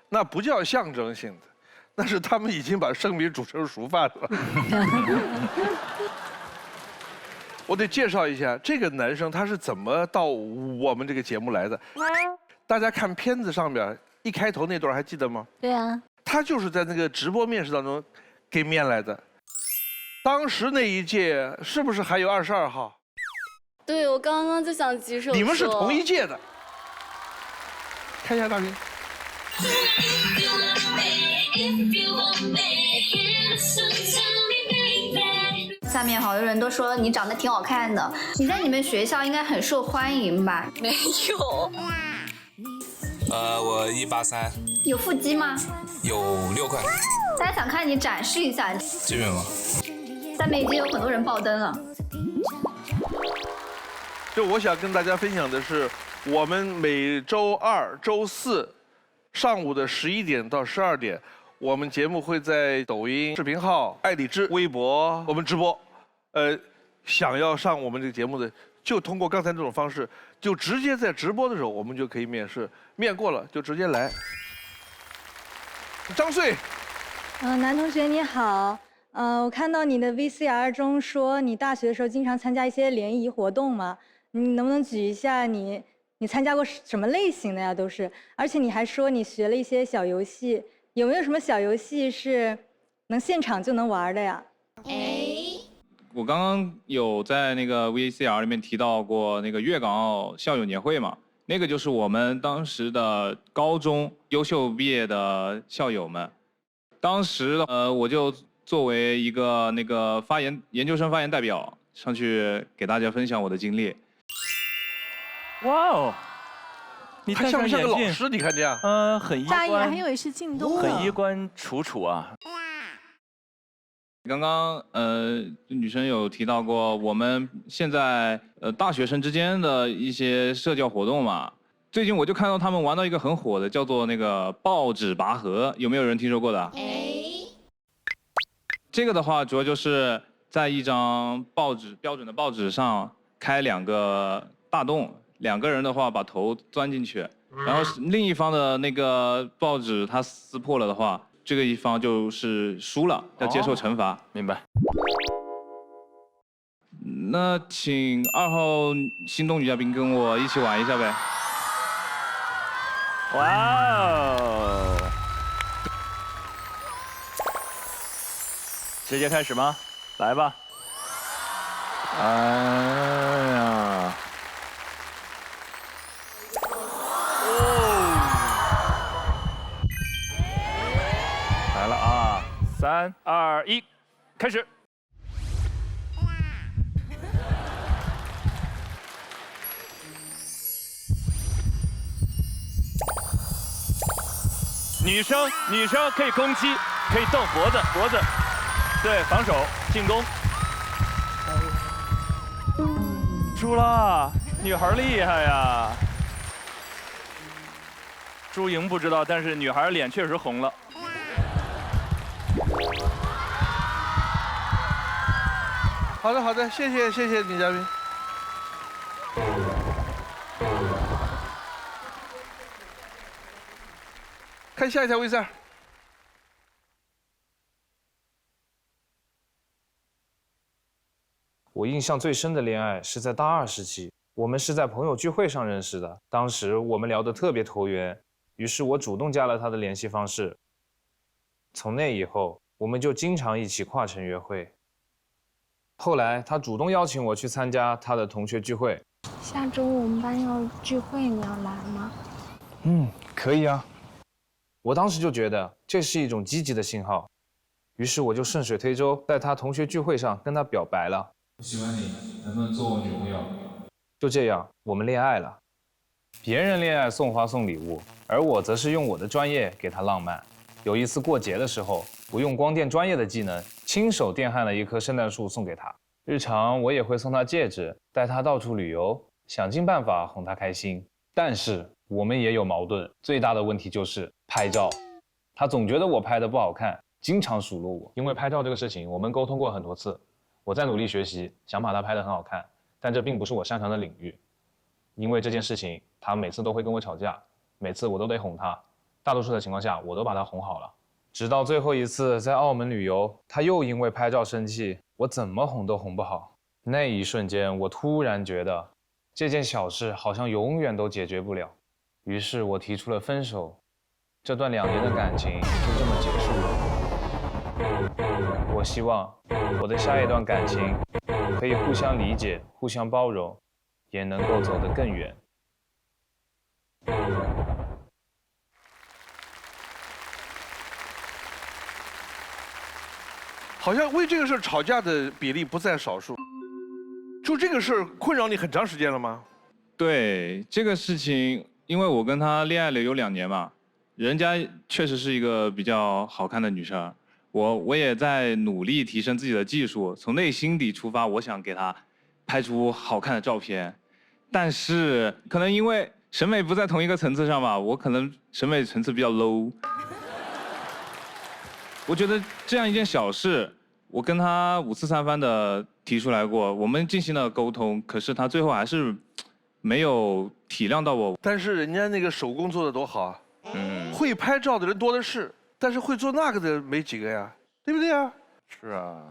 那不叫象征性的，那是他们已经把生米煮成熟饭了。我得介绍一下这个男生他是怎么到我们这个节目来的。大家看片子上面一开头那段还记得吗？对啊，他就是在那个直播面试当中给面来的。当时那一届是不是还有22号？对，我刚刚就想举手。你们是同一届的。看一下大屏。下面好多人都说你长得挺好看的，你在你们学校应该很受欢迎吧？没有。我183。有腹肌吗？有6块。大家想看你展示一下。这边吗？下面已经有很多人爆灯了。就我想跟大家分享的是，我们每周2、周4上午的11点到12点，我们节目会在抖音视频号、爱荔枝、微博我们直播。想要上我们这个节目的，就通过刚才这种方式，就直接在直播的时候我们就可以面试，面过了就直接来。张穗。男同学你好，我看到你的 VCR 中说你大学的时候经常参加一些联谊活动嘛，你能不能举一下你参加过什么类型的呀？都是，而且你还说你学了一些小游戏，有没有什么小游戏是能现场就能玩的呀？我刚刚有在那个 VCR 里面提到过那个粤港澳校友年会嘛，那个就是我们当时的高中优秀毕业的校友们。当时我就作为一个那个研究生发言代表上去给大家分享我的经历。哇哦，你他像不像个老师？你看这样，很衣乍一还冠，以为是靳东呢。很衣冠楚楚啊。刚刚女生有提到过我们现在大学生之间的一些社交活动嘛。最近我就看到他们玩到一个很火的，叫做那个报纸拔河，有没有人听说过的？这个的话，主要就是在一张标准的报纸上开2个大洞，2个人的话把头钻进去，然后另一方的那个报纸它撕破了的话，这个一方就是输了，要接受惩罚。明白。那请2号心动女嘉宾跟我一起玩一下呗。哇哦！直接开始吗？来吧。哎呀！来了啊！3、2、1，开始。女生可以攻击，可以动脖子，对，防守进攻。输了，女孩厉害呀！输赢不知道，但是女孩脸确实红了。好的，谢谢女嘉宾。看下一条 VCR。我印象最深的恋爱是在大2时期，我们是在朋友聚会上认识的。当时我们聊得特别投缘，于是我主动加了他的联系方式。从那以后，我们就经常一起跨城约会。后来他主动邀请我去参加他的同学聚会。下周我们班要聚会，你要来吗？可以啊。我当时就觉得这是一种积极的信号，于是我就顺水推舟，在他同学聚会上跟他表白了。我喜欢你，能不能做我女朋友？就这样，我们恋爱了。别人恋爱送花送礼物，而我则是用我的专业给他浪漫。有一次过节的时候，我用光电专业的技能，亲手电焊了一棵圣诞树送给他。日常我也会送他戒指，带他到处旅游，想尽办法哄他开心。但是我们也有矛盾，最大的问题就是拍照。他总觉得我拍的不好看，经常数落我。因为拍照这个事情，我们沟通过很多次，我在努力学习，想把它拍得很好看，但这并不是我擅长的领域。因为这件事情，他每次都会跟我吵架，每次我都得哄他，大多数的情况下我都把他哄好了。直到最后一次在澳门旅游，他又因为拍照生气，我怎么哄都哄不好。那一瞬间，我突然觉得这件小事好像永远都解决不了，于是我提出了分手。这段2年的感情就这么结束了。我希望我的下一段感情可以互相理解、互相包容，也能够走得更远。好像为这个事吵架的比例不在少数。就这个事儿困扰你很长时间了吗？对这个事情，因为我跟她恋爱了有2年嘛，人家确实是一个比较好看的女生，我也在努力提升自己的技术，从内心底出发，我想给她拍出好看的照片，但是可能因为审美不在同一个层次上吧，我可能审美层次比较 low。我觉得这样一件小事，我跟他5次3番的提出来过，我们进行了沟通，可是他最后还是没有体谅到我。但是人家那个手工做的多好啊，会拍照的人多的是，但是会做那个的没几个呀，对不对啊？是啊。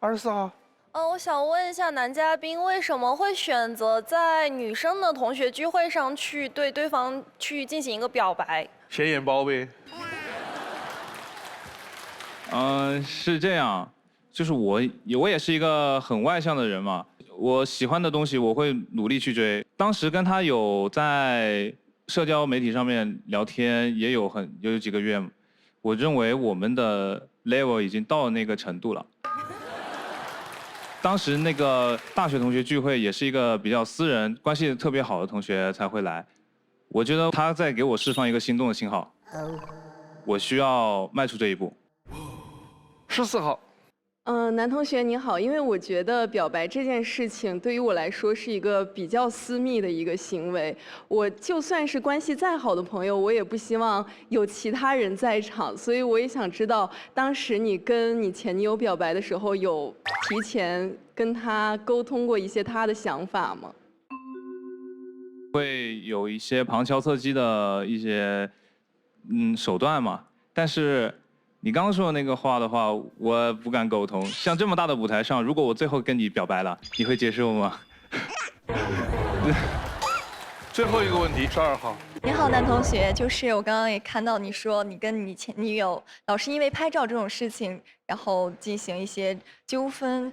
24号。我想问一下男嘉宾，为什么会选择在女生的同学聚会上去对对方去进行一个表白？显眼包呗。是这样，就是我也是一个很外向的人嘛，我喜欢的东西我会努力去追。当时跟他有在社交媒体上面聊天，也有几个月，我认为我们的 level 已经到那个程度了。当时那个大学同学聚会也是一个比较私人、关系特别好的同学才会来，我觉得他在给我释放一个心动的信号，我需要迈出这一步。14号。男同学你好，因为我觉得表白这件事情对于我来说是一个比较私密的一个行为，我就算是关系再好的朋友，我也不希望有其他人在场，所以我也想知道，当时你跟你前女友表白的时候，有提前跟他沟通过一些他的想法吗？会有一些旁敲侧击的一些手段嘛，但是你刚刚说的那个话的话，我不敢苟同。像这么大的舞台上，如果我最后跟你表白了，你会接受吗？最后一个问题，12号。你好，男同学，就是我刚刚也看到你说你跟你前女友老是因为拍照这种事情，然后进行一些纠纷、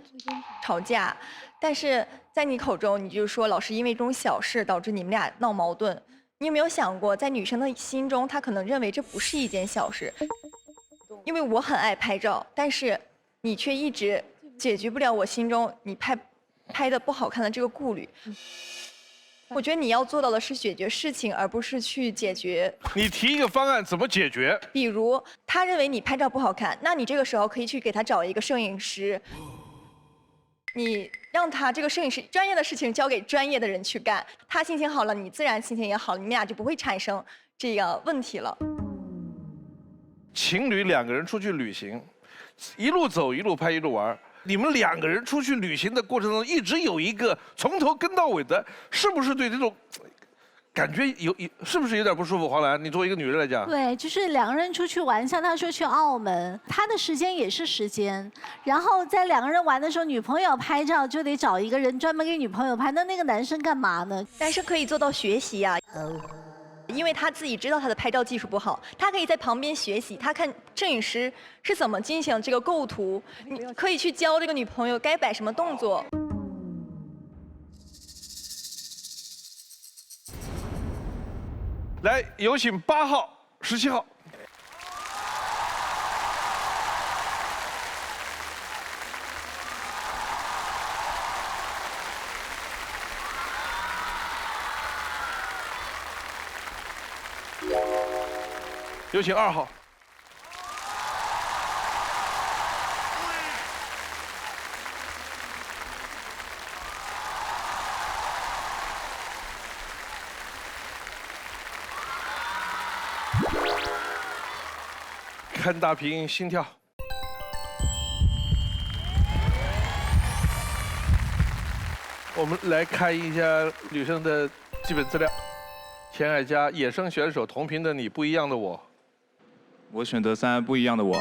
吵架，但是在你口中，你就说老是因为这种小事导致你们俩闹矛盾。你有没有想过，在女生的心中，她可能认为这不是一件小事？因为我很爱拍照，但是你却一直解决不了我心中你拍的不好看的这个顾虑。我觉得你要做到的是解决事情，而不是去解决。你提一个方案怎么解决？比如他认为你拍照不好看，那你这个时候可以去给他找一个摄影师，你让他这个摄影师专业的事情交给专业的人去干，他心情好了，你自然心情也好了，你们俩就不会产生这个问题了。情侣2个人出去旅行，一路走一路拍一路玩，你们2个人出去旅行的过程中，一直有一个从头跟到尾的，是不是对这种感觉是不是有点不舒服？黄澜，你作为一个女人来讲，对，就是2个人出去玩，像他说去澳门，他的时间也是时间，然后在2个人玩的时候，女朋友拍照就得找一个人专门给女朋友拍，那个男生干嘛呢？但是可以做到学习呀。因为他自己知道他的拍照技术不好，他可以在旁边学习，他看摄影师是怎么进行这个构图，你可以去教这个女朋友该摆什么动作。来，有请8号、17号。有请2号。看大屏心跳。我们来看一下女生的基本资料。田爱嘉，野生选手，同频的你，不一样的我。我选择3，不一样的我。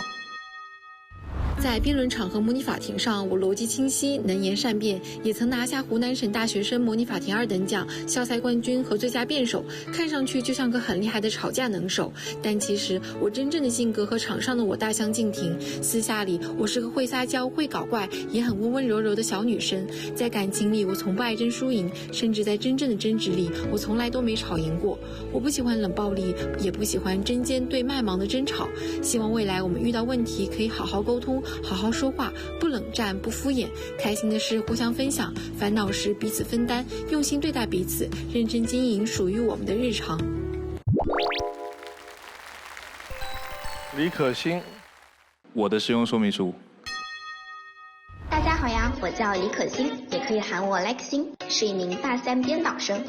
在辩论场和模拟法庭上，我逻辑清晰，能言善辩，也曾拿下湖南省大学生模拟法庭2等奖、校赛冠军和最佳辩手，看上去就像个很厉害的吵架能手。但其实我真正的性格和场上的我大相径庭。私下里，我是个会撒娇、会搞怪，也很温温柔柔的小女生。在感情里，我从不爱争输赢，甚至在真正的争执里，我从来都没吵赢过。我不喜欢冷暴力，也不喜欢针尖对麦芒的争吵。希望未来我们遇到问题可以好好沟通，好好说话，不冷战，不敷衍。开心的事互相分享，烦恼时彼此分担，用心对待彼此，认真经营属于我们的日常。李可欣，我的使用说明书。大家好呀，我叫李可欣，也可以喊我 like 欣，是一名大3编导生。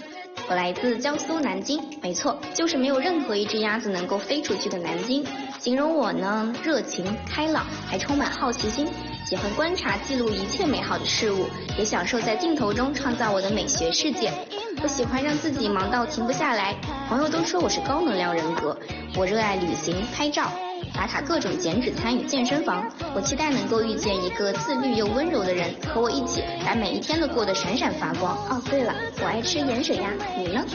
我来自江苏南京，没错，就是没有任何一只鸭子能够飞出去的南京。形容我呢，热情、开朗，还充满好奇心，喜欢观察记录一切美好的事物，也享受在镜头中创造我的美学世界。我喜欢让自己忙到停不下来，朋友都说我是高能量人格。我热爱旅行、拍照、打卡各种减脂餐与健身房。我期待能够遇见一个自律又温柔的人，和我一起把每一天都过得闪闪发光。哦，对了，我爱吃盐水鸭，你呢？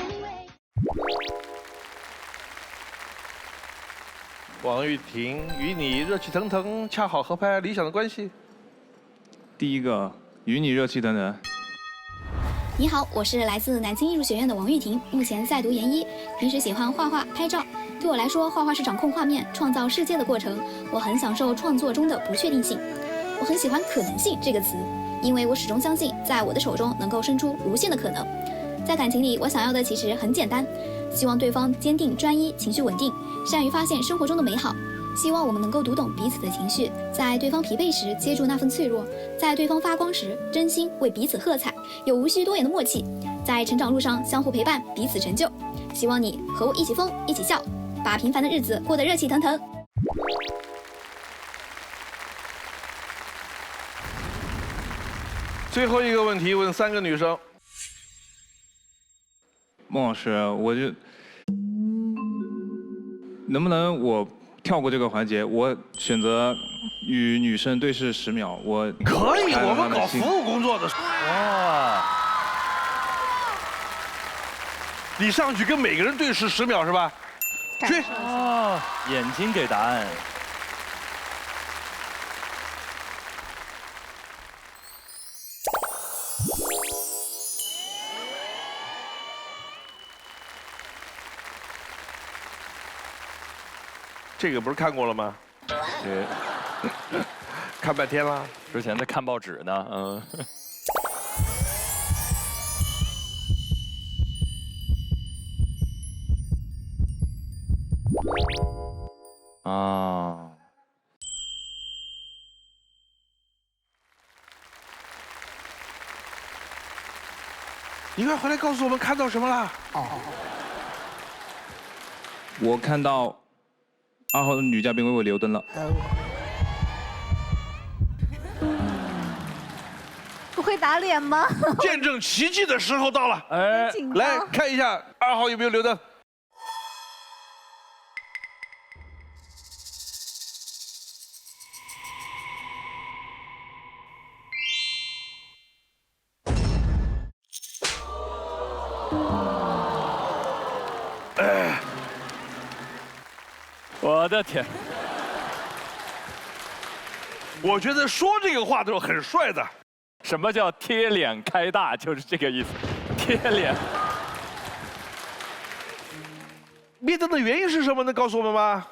王玉婷，与你热气腾腾，恰好合拍理想的关系。第一个，与你热气腾腾。你好，我是来自南京艺术学院的王玉婷，目前在读研一，平时喜欢画画、拍照。对我来说，画画是掌控画面、创造世界的过程。我很享受创作中的不确定性。我很喜欢“可能性”这个词，因为我始终相信，在我的手中能够生出无限的可能。在感情里，我想要的其实很简单，希望对方坚定、专一、情绪稳定，善于发现生活中的美好。希望我们能够读懂彼此的情绪，在对方疲惫时接住那份脆弱，在对方发光时真心为彼此喝彩，有无需多言的默契，在成长路上相互陪伴，彼此成就。希望你和我一起疯，一起笑，把平凡的日子过得热气腾腾。最后一个问题问3个女生。孟老师，我就能不能我跳过这个环节，我选择与女生对视10秒，我可以，我们搞服务工作的。哇！你上去跟每个人对视10秒是吧？去。哦，眼睛给答案。这个不是看过了吗？对，看半天了。之前在看报纸呢，嗯。啊。你快回来告诉我们看到什么了？哦。我看到2号的女嘉宾为我留灯了。不会打脸吗？见证奇迹的时候到了。哎，来看一下2号有没有留灯。哎，我的天！我觉得说这个话的时候很帅的。什么叫贴脸开大？就是这个意思，贴脸。灭灯的原因是什么？能告诉我们吗？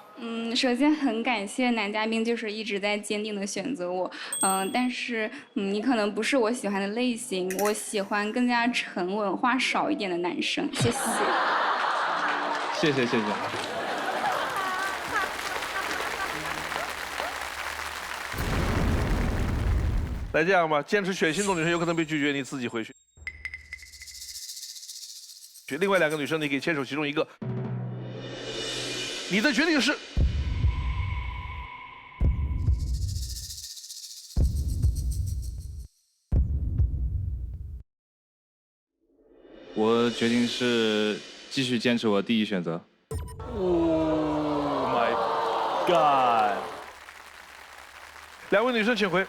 首先很感谢男嘉宾，就是一直在坚定的选择我。但是你可能不是我喜欢的类型，我喜欢更加沉稳、话少一点的男生。谢谢。谢谢谢谢。来这样吧，坚持选心动女生有可能被拒绝，你自己回去。另外2个女生，你可以牵手其中一个。你的决定是？我决定是继续坚持我第一选择。Oh my god！ 2位女生请回。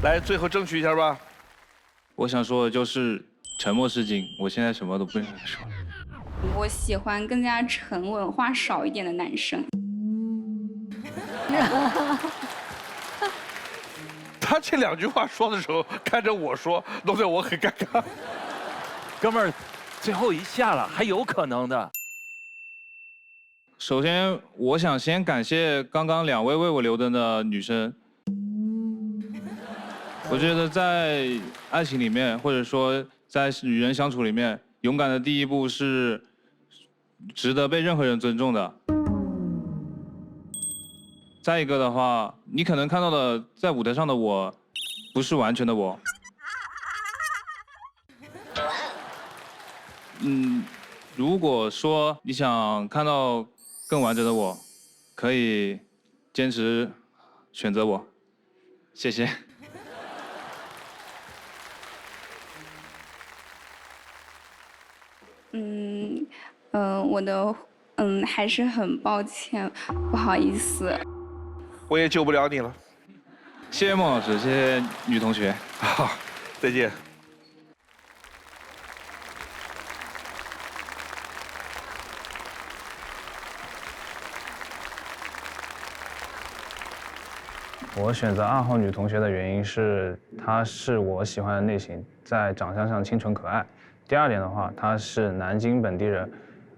来，最后争取一下吧。我想说的就是沉默是金，我现在什么都不想说。我喜欢更加沉稳、话少一点的男生。他这2句话说的时候，看着我说，弄得我很尴尬。哥们儿，最后一下了，还有可能的。首先，我想先感谢刚刚2位为我留灯的女生。我觉得在爱情里面，或者说在与人相处里面，勇敢的第一步是值得被任何人尊重的。再一个的话，你可能看到的在舞台上的我，不是完全的我。如果说你想看到更完整的我，可以坚持选择我，谢谢。还是很抱歉，不好意思。我也救不了你了。谢谢孟老师，谢谢女同学。好，再见。我选择2号女同学的原因是，她是我喜欢的类型，在长相上清纯可爱。第二点的话，她是南京本地人，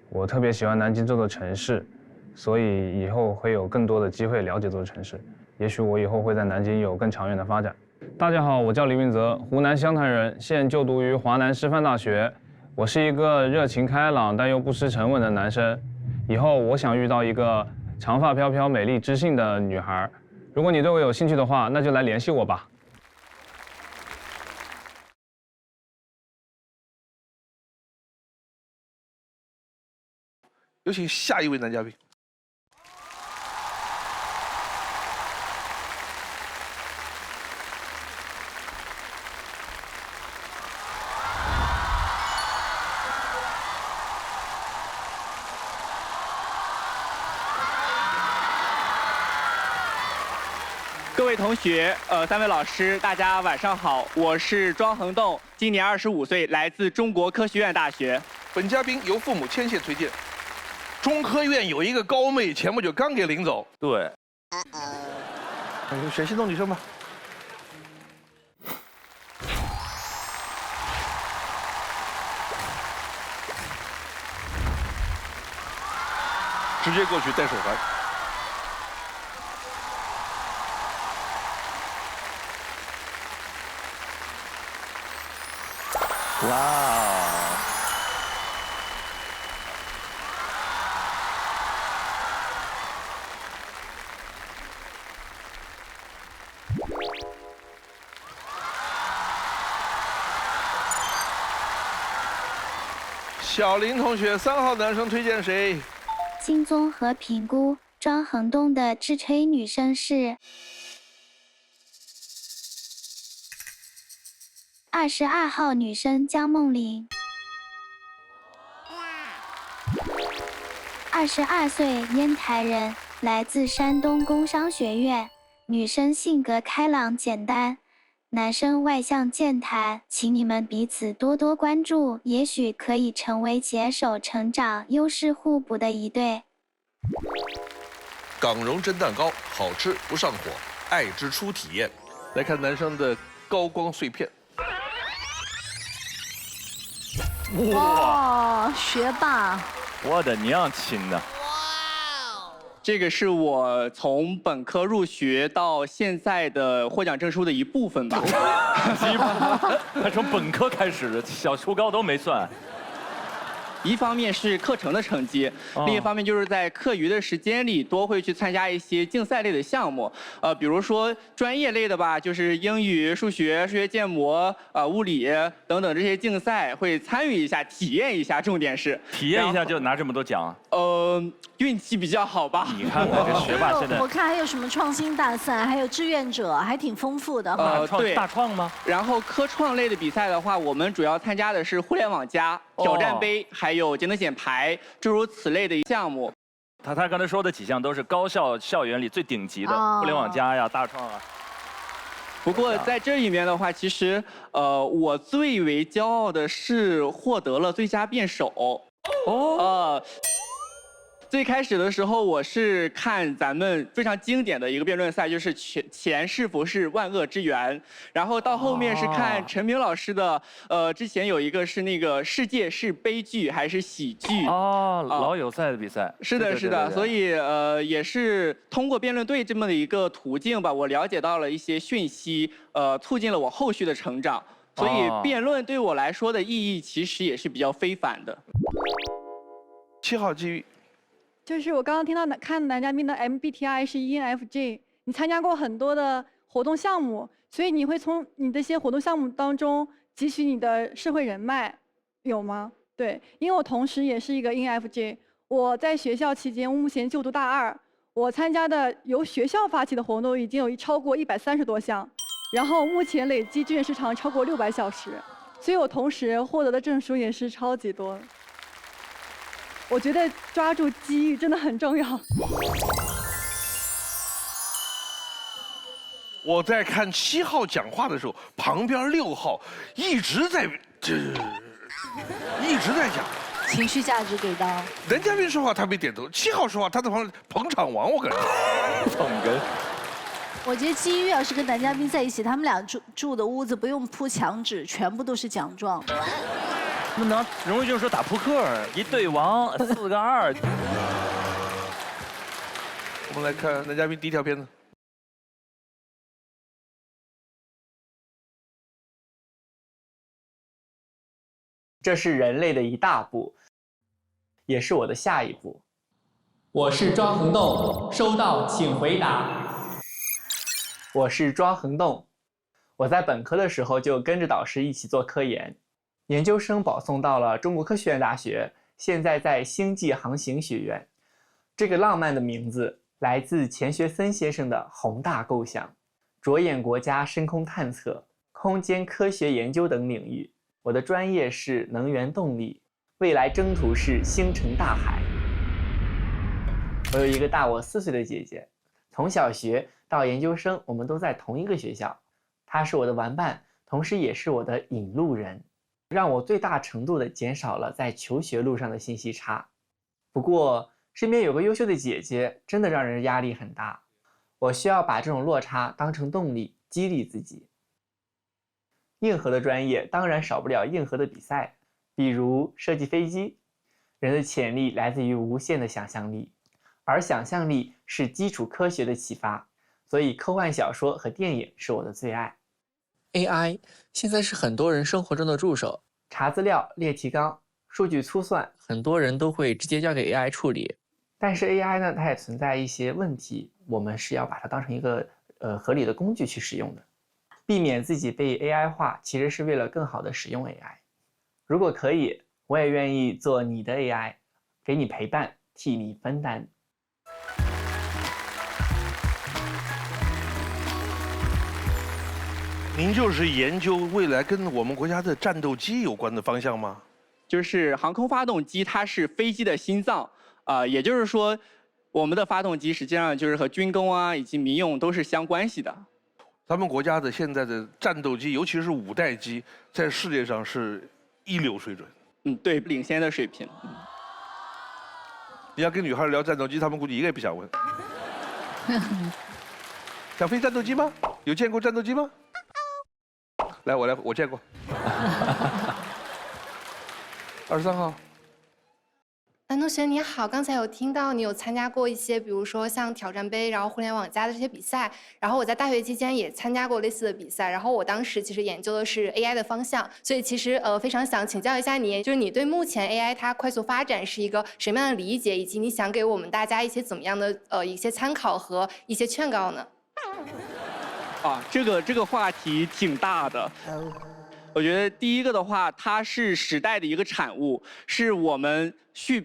我特别喜欢南京这座城市，所以以后会有更多的机会了解这座城市。也许我以后会在南京有更长远的发展。大家好，我叫李允泽，湖南湘潭人，现就读于华南师范大学。我是一个热情开朗但又不失沉稳的男生。以后我想遇到一个长发飘飘、美丽知性的女孩。如果你对我有兴趣的话，那就来联系我吧。有请下一位男嘉宾。各位同学，3位老师，大家晚上好，我是庄恒栋，今年25岁，来自中国科学院大学。本嘉宾由父母牵线推荐。中科院有一个高妹，前不久刚给领走。对。选心动女生吧。直接过去戴手环。哇哦！小林同学，3号男生推荐谁？经综合评估，庄恒栋的直吹女生是22号女生江梦玲，22岁，烟台人，来自山东工商学院，女生性格开朗简单，男生外向健谈，请你们彼此多多关注，也许可以成为携手成长、优势互补的一对。港蓉蒸蛋糕，好吃不上火，爱之初体验。来看男生的高光碎片。哇，学霸！我的娘亲呐！这个是我从本科入学到现在的获奖证书的一部分吧。他从本科开始，小初高都没算。一方面是课程的成绩，另一方面就是在课余的时间里多会去参加一些竞赛类的项目，比如说专业类的吧，就是英语、数学、数学建模、物理等等这些竞赛会参与一下，体验一下，重点是体验一下就拿这么多奖。运气比较好吧？你看看这学霸现在，我看还有什么创新大赛，还有志愿者，还挺丰富的。对，大创吗？然后科创类的比赛的话，我们主要参加的是互联网加、挑战杯，还有节能减排，诸如此类的项目。他刚才说的几项都是高校园里最顶级的，互联网加呀、大创啊。不过在这里面的话，其实我最为骄傲的是获得了最佳辩手。最开始的时候，我是看咱们非常经典的一个辩论赛，就是钱是否是万恶之源。然后到后面是看陈明老师的，之前有一个是那个世界是悲剧还是喜剧？老友赛的比赛。是的，是的。所以也是通过辩论队这么的一个途径吧，我了解到了一些讯息，促进了我后续的成长。所以辩论对我来说的意义其实也是比较非凡的。7号机遇。就是我刚刚听到看男嘉宾的 MBTI 是 ENFJ， 你参加过很多的活动项目，所以你会从你这些活动项目当中汲取你的社会人脉，有吗？对。对，因为我同时也是一个 INFJ。我在学校期间，我目前就读大2，我参加的由学校发起的活动已经有超过130多项，然后目前累计志愿时长超过600小时，所以我同时获得的证书也是超级多。我觉得抓住机遇真的很重要。我在看7号讲话的时候，旁边6号一直在讲。情绪价值给到。男嘉宾说话他没点头，7号说话他在旁边捧场王，我感觉。捧哏。我觉得机遇要是跟男嘉宾在一起，他们俩住的屋子不用铺墙纸，全部都是奖状。那能荣誉就是说打扑克，1对王4个2。我们来看男嘉宾第一条片子。这是人类的一大步，也是我的下一步。我是庄恒栋，收到请回答。我是庄恒栋，我在本科的时候就跟着导师一起做科研，研究生保送到了中国科学院大学，现在在星际航行学院。这个浪漫的名字来自钱学森先生的宏大构想，着眼国家深空探测、空间科学研究等领域。我的专业是能源动力，未来征途是星辰大海。我有一个大我4岁的姐姐，从小学到研究生，我们都在同一个学校。她是我的玩伴，同时也是我的引路人，让我最大程度地减少了在求学路上的信息差。不过，身边有个优秀的姐姐，真的让人压力很大。我需要把这种落差当成动力，激励自己。硬核的专业当然少不了硬核的比赛，比如设计飞机。人的潜力来自于无限的想象力，而想象力是基础科学的启发，所以科幻小说和电影是我的最爱。AI 现在是很多人生活中的助手，查资料、列提纲、数据粗算，很多人都会直接交给 AI 处理。但是 AI 呢，它也存在一些问题，我们是要把它当成一个合理的工具去使用的。避免自己被 AI 化，其实是为了更好的使用 AI。如果可以，我也愿意做你的 AI， 给你陪伴，替你分担。您就是研究未来跟我们国家的战斗机有关的方向吗？就是航空发动机，它是飞机的心脏，也就是说，我们的发动机实际上就是和军工啊以及民用都是相关系的。咱们国家的现在的战斗机，尤其是5代机，在世界上是一流水准。对，领先的水平。你要跟女孩聊战斗机，她们估计一个也不想问。想飞战斗机吗？有见过战斗机吗？来，我见过。23号。男同学你好，刚才有听到你有参加过一些，比如说像挑战杯，然后互联网加的这些比赛。然后我在大学期间也参加过类似的比赛，然后我当时其实研究的是 AI 的方向，所以其实非常想请教一下你，就是你对目前 AI 它快速发展是一个什么样的理解，以及你想给我们大家一些怎么样的一些参考和一些劝告呢？这个话题挺大的。我觉得第一个的话，它是时代的一个产物，是我们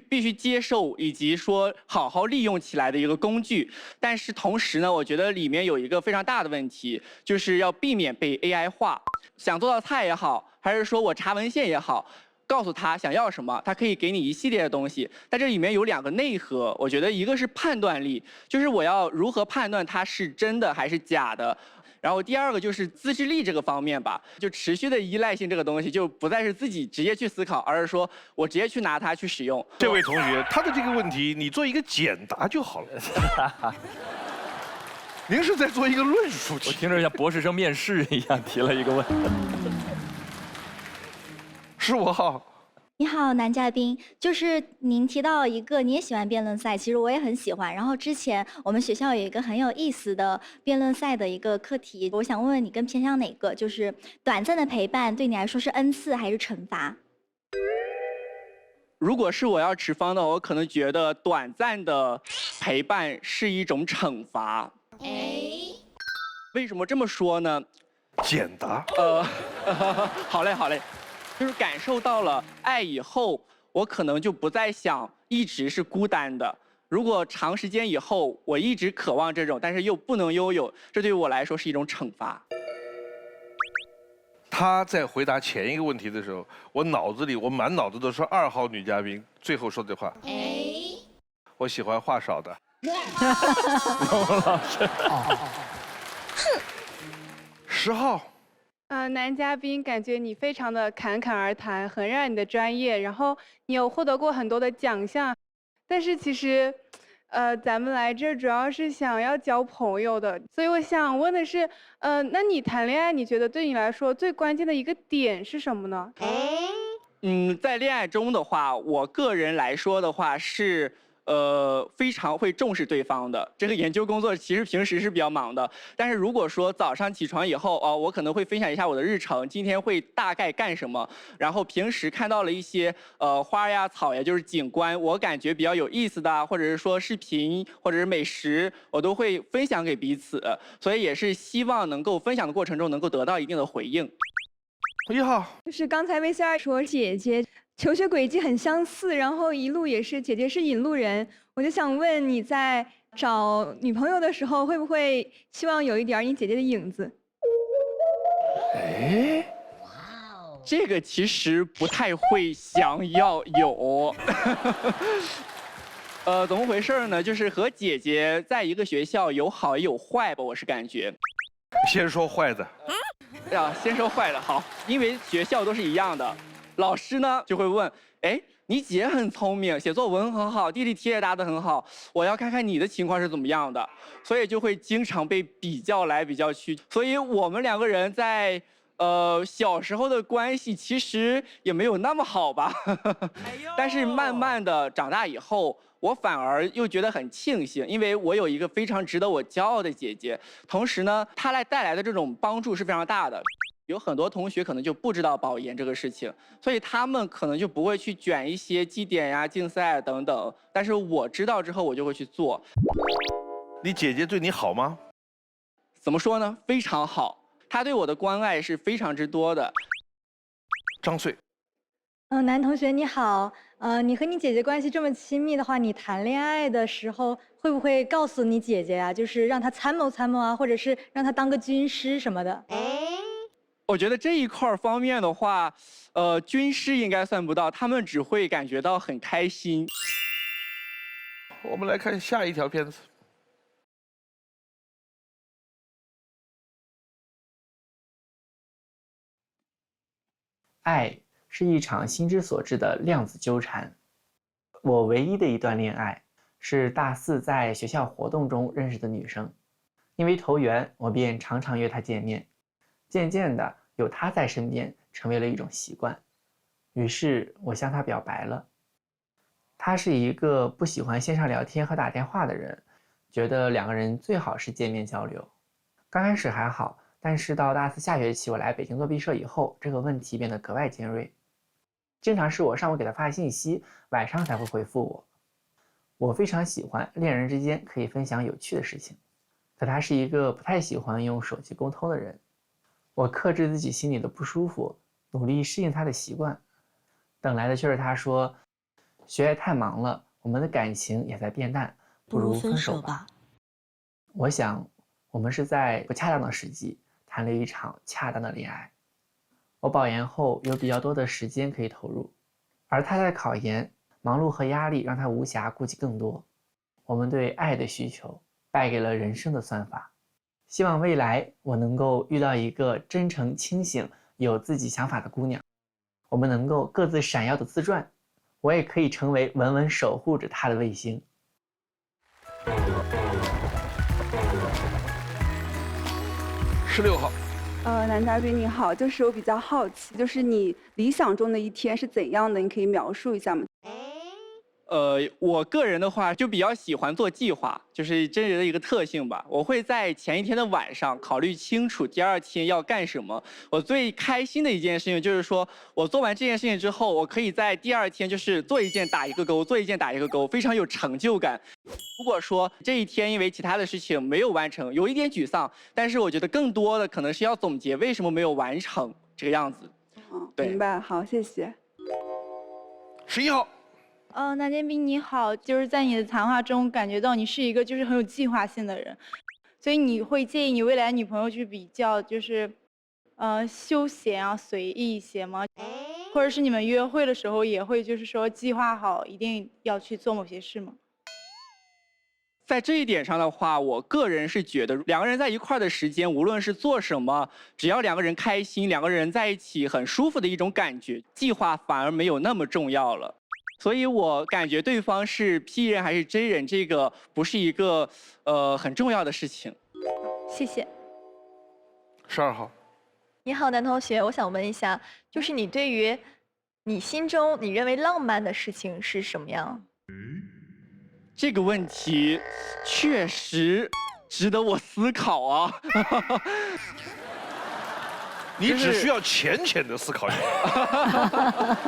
必须接受以及说好好利用起来的一个工具。但是同时呢，我觉得里面有一个非常大的问题，就是要避免被 AI 化。想做道菜也好，还是说我查文献也好，告诉他想要什么，他可以给你一系列的东西。但这里面有2个内核，我觉得一个是判断力，就是我要如何判断它是真的还是假的。然后第2个就是自制力这个方面吧，就持续的依赖性这个东西，就不再是自己直接去思考，而是说我直接去拿它去使用。这位同学，他的这个问题，你做一个简答就好了。您是在做一个论述题，我听着像博士生面试一样提了一个问题。15号。你好，男嘉宾，就是您提到一个你也喜欢辩论赛，其实我也很喜欢。然后之前我们学校有一个很有意思的辩论赛的一个课题，我想问问你更偏向哪个？就是短暂的陪伴对你来说是恩赐还是惩罚？如果是我要持方的，我可能觉得短暂的陪伴是一种惩罚。为什么这么说呢？简答。好嘞。就是感受到了爱以后，我可能就不再想一直是孤单的。如果长时间以后我一直渴望这种，但是又不能拥有，这对于我来说是一种惩罚。他在回答前一个问题的时候，我满脑子都是2号女嘉宾最后说的话。我喜欢话少的。龙老师。 10号。男嘉宾感觉你非常的侃侃而谈，很热爱你的专业，然后你有获得过很多的奖项，但是其实，咱们来这儿主要是想要交朋友的，所以我想问的是，那你谈恋爱，你觉得对你来说最关键的一个点是什么呢？在恋爱中的话，我个人来说的话是。非常会重视对方的这个研究工作，其实平时是比较忙的。但是如果说早上起床以后，我可能会分享一下我的日程，今天会大概干什么。然后平时看到了一些花呀、草呀，就是景观，我感觉比较有意思的，或者是说视频或者是美食，我都会分享给彼此。所以也是希望能够分享的过程中能够得到一定的回应。1号，就是刚才 VCR 说姐姐。 求学轨迹很相似，然后一路也是姐姐是引路人，我就想问你在找女朋友的时候，会不会希望有一点你姐姐的影子？哎，这个其实不太会想要有。怎么回事呢？就是和姐姐在一个学校有好也有坏吧，我是感觉。先说坏的。先说坏的好，因为学校都是一样的。 老师呢就会问，哎，你姐很聪明，写作文很好，地理题也答得很好，我要看看你的情况是怎么样的，所以就会经常被比较来比较去。所以我们2个人在小时候的关系其实也没有那么好吧，但是慢慢的长大以后，我反而又觉得很庆幸，因为我有一个非常值得我骄傲的姐姐，同时呢，她带来的这种帮助是非常大的。 有很多同学可能就不知道保研这个事情，所以他们可能就不会去卷一些绩点呀、竞赛等等。但是我知道之后，我就会去做。你姐姐对你好吗？怎么说呢？非常好，她对我的关爱是非常之多的。张穗。男同学你好，你和你姐姐关系这么亲密的话，你谈恋爱的时候会不会告诉你姐姐呀，就是让她参谋参谋啊，或者是让她当个军师什么的？我觉得这一块方面的话，军师应该算不到，他们只会感觉到很开心。我们来看下一条片子。爱是一场心之所至的量子纠缠。我唯一的一段恋爱是大4在学校活动中认识的女生，因为投缘，我便常常约她见面。 渐渐的，有他在身边，成为了一种习惯。于是我向他表白了。他是一个不喜欢线上聊天和打电话的人，觉得2个人最好是见面交流。刚开始还好，但是到大4下学期我来北京做毕设以后，这个问题变得格外尖锐。经常是我上午给他发信息，晚上才会回复我。我非常喜欢恋人之间可以分享有趣的事情，可他是一个不太喜欢用手机沟通的人。 我克制自己心里的不舒服，努力适应他的习惯，等来的却是他说：“学业太忙了，我们的感情也在变淡，不如分手吧。”我想，我们是在不恰当的时机谈了一场恰当的恋爱。我保研后有比较多的时间可以投入，而他在考研，忙碌和压力让他无暇顾及更多。我们对爱的需求败给了人生的算法。 希望未来我能够遇到一个真诚、清醒、有自己想法的姑娘，我们能够各自闪耀的自传，我也可以成为稳稳守护着她的卫星。16号。男嘉宾你好，就是我比较好奇，就是你理想中的一天是怎样的？你可以描述一下吗？我个人的话就比较喜欢做计划，就是真人的一个特性吧。我会在前一天的晚上考虑清楚第2天要干什么。我最开心的一件事情就是说，我做完这件事情之后，我可以在第2天就是做一件打一个勾，做一件打一个勾，非常有成就感。如果说这一天因为其他的事情没有完成，有一点沮丧，但是我觉得更多的可能是要总结为什么没有完成这个样子。明白，好，谢谢。11号。男嘉宾你好，就是在你的谈话中感觉到你是一个就是很有计划性的人，所以你会建议你未来女朋友去比较就是休闲啊随意一些吗？或者是你们约会的时候也会就是说计划好一定要去做某些事吗？在这一点上的话，我个人是觉得两个人在一块儿的时间，无论是做什么，只要两个人开心，两个人在一起很舒服的一种感觉，计划反而没有那么重要了。所以我感觉对方是 P 人还是 J 人，这个不是一个很重要的事情。谢谢。12号。你好，男同学，我想问一下，就是你对于你心中你认为浪漫的事情是什么样？这个问题确实值得我思考啊。你只需要浅浅的思考一下。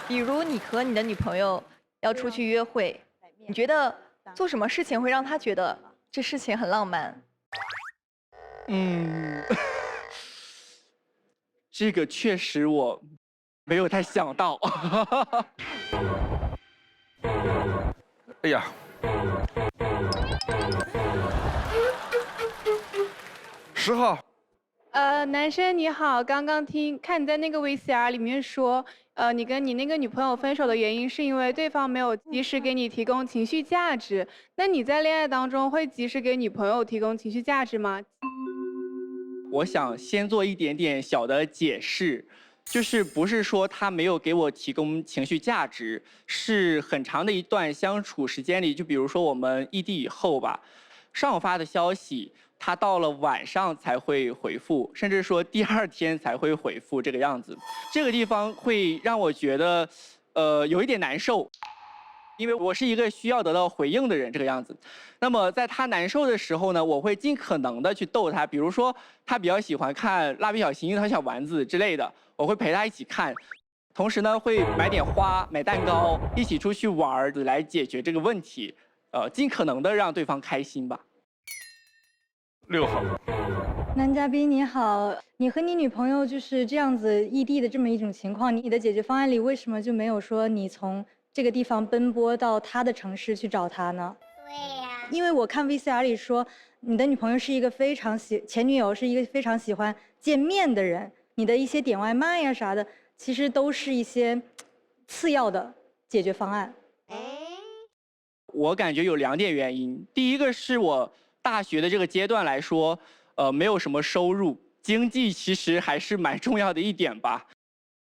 比如你和你的女朋友要出去约会，你觉得做什么事情会让她觉得这事情很浪漫？这个确实我没有太想到。哎呀，10号。男生你好，刚刚看你在那个 VCR 里面说，你跟你那个女朋友分手的原因是因为对方没有及时给你提供情绪价值。那你在恋爱当中会及时给女朋友提供情绪价值吗？我想先做一点点小的解释，就是不是说他没有给我提供情绪价值，是很长的一段相处时间里，就比如说我们异地以后吧，上午发的消息，他到了晚上才会回复，甚至说第2天才会回复这个样子。这个地方会让我觉得，有一点难受，因为我是一个需要得到回应的人，这个样子。那么在他难受的时候呢，我会尽可能的去逗他，比如说他比较喜欢看蜡笔小新、樱桃小丸子之类的，我会陪他一起看。同时呢，会买点花、买蛋糕，一起出去玩来解决这个问题，尽可能的让对方开心吧。6号。男嘉宾你好，你和你女朋友就是这样子异地的这么一种情况，你的解决方案里为什么就没有说你从这个地方奔波到她的城市去找她呢？对呀。因为我看 VCR 里说，你的女朋友是一个前女友是一个非常喜欢见面的人，你的一些点外卖呀啥的，其实都是一些次要的解决方案。我感觉有2点原因，第一个是我大学的这个阶段来说，没有什么收入，经济其实还是蛮重要的一点吧。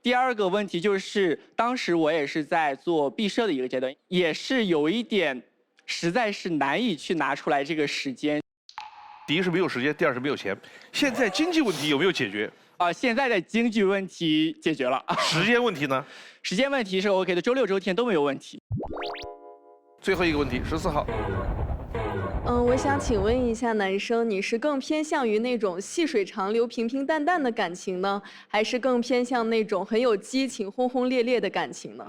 第2个问题就是，当时我也是在做毕设的一个阶段，也是有一点，实在是难以去拿出来这个时间。第一是没有时间，第2是没有钱。现在经济问题有没有解决？现在的经济问题解决了。时间问题呢？时间问题是 OK 的，周6、周天都没有问题。最后一个问题，14号。我想请问一下男生，你是更偏向于那种细水长流、平平淡淡的感情呢，还是更偏向那种很有激情、轰轰烈烈的感情呢？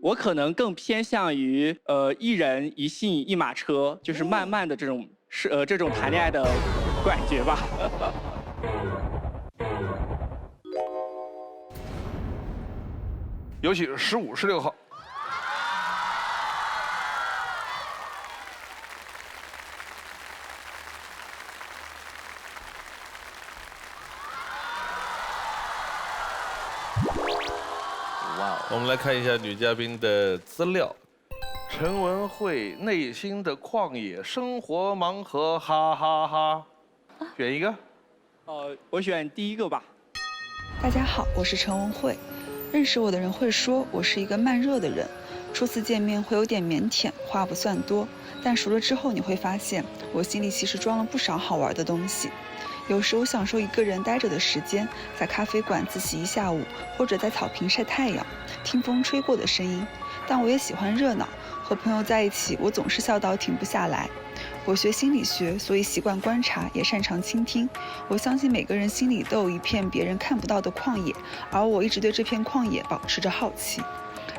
我可能更偏向于一人一信一马车，就是慢慢的这种谈恋爱的感觉吧。有请15、16号。我们来看一下女嘉宾的资料。陈文慧，内心的旷野，生活盲盒，哈哈哈。选一个。我选第1个吧。大家好，我是陈文慧。认识我的人会说我是一个慢热的人，初次见面会有点腼腆，话不算多，但熟了之后你会发现，我心里其实装了不少好玩的东西。有时我享受一个人待着的时间，在咖啡馆自习一下午，或者在草坪晒太阳，听风吹过的声音。但我也喜欢热闹，和朋友在一起，我总是笑到停不下来。我学心理学，所以习惯观察，也擅长倾听。我相信每个人心里都有一片别人看不到的旷野，而我一直对这片旷野保持着好奇。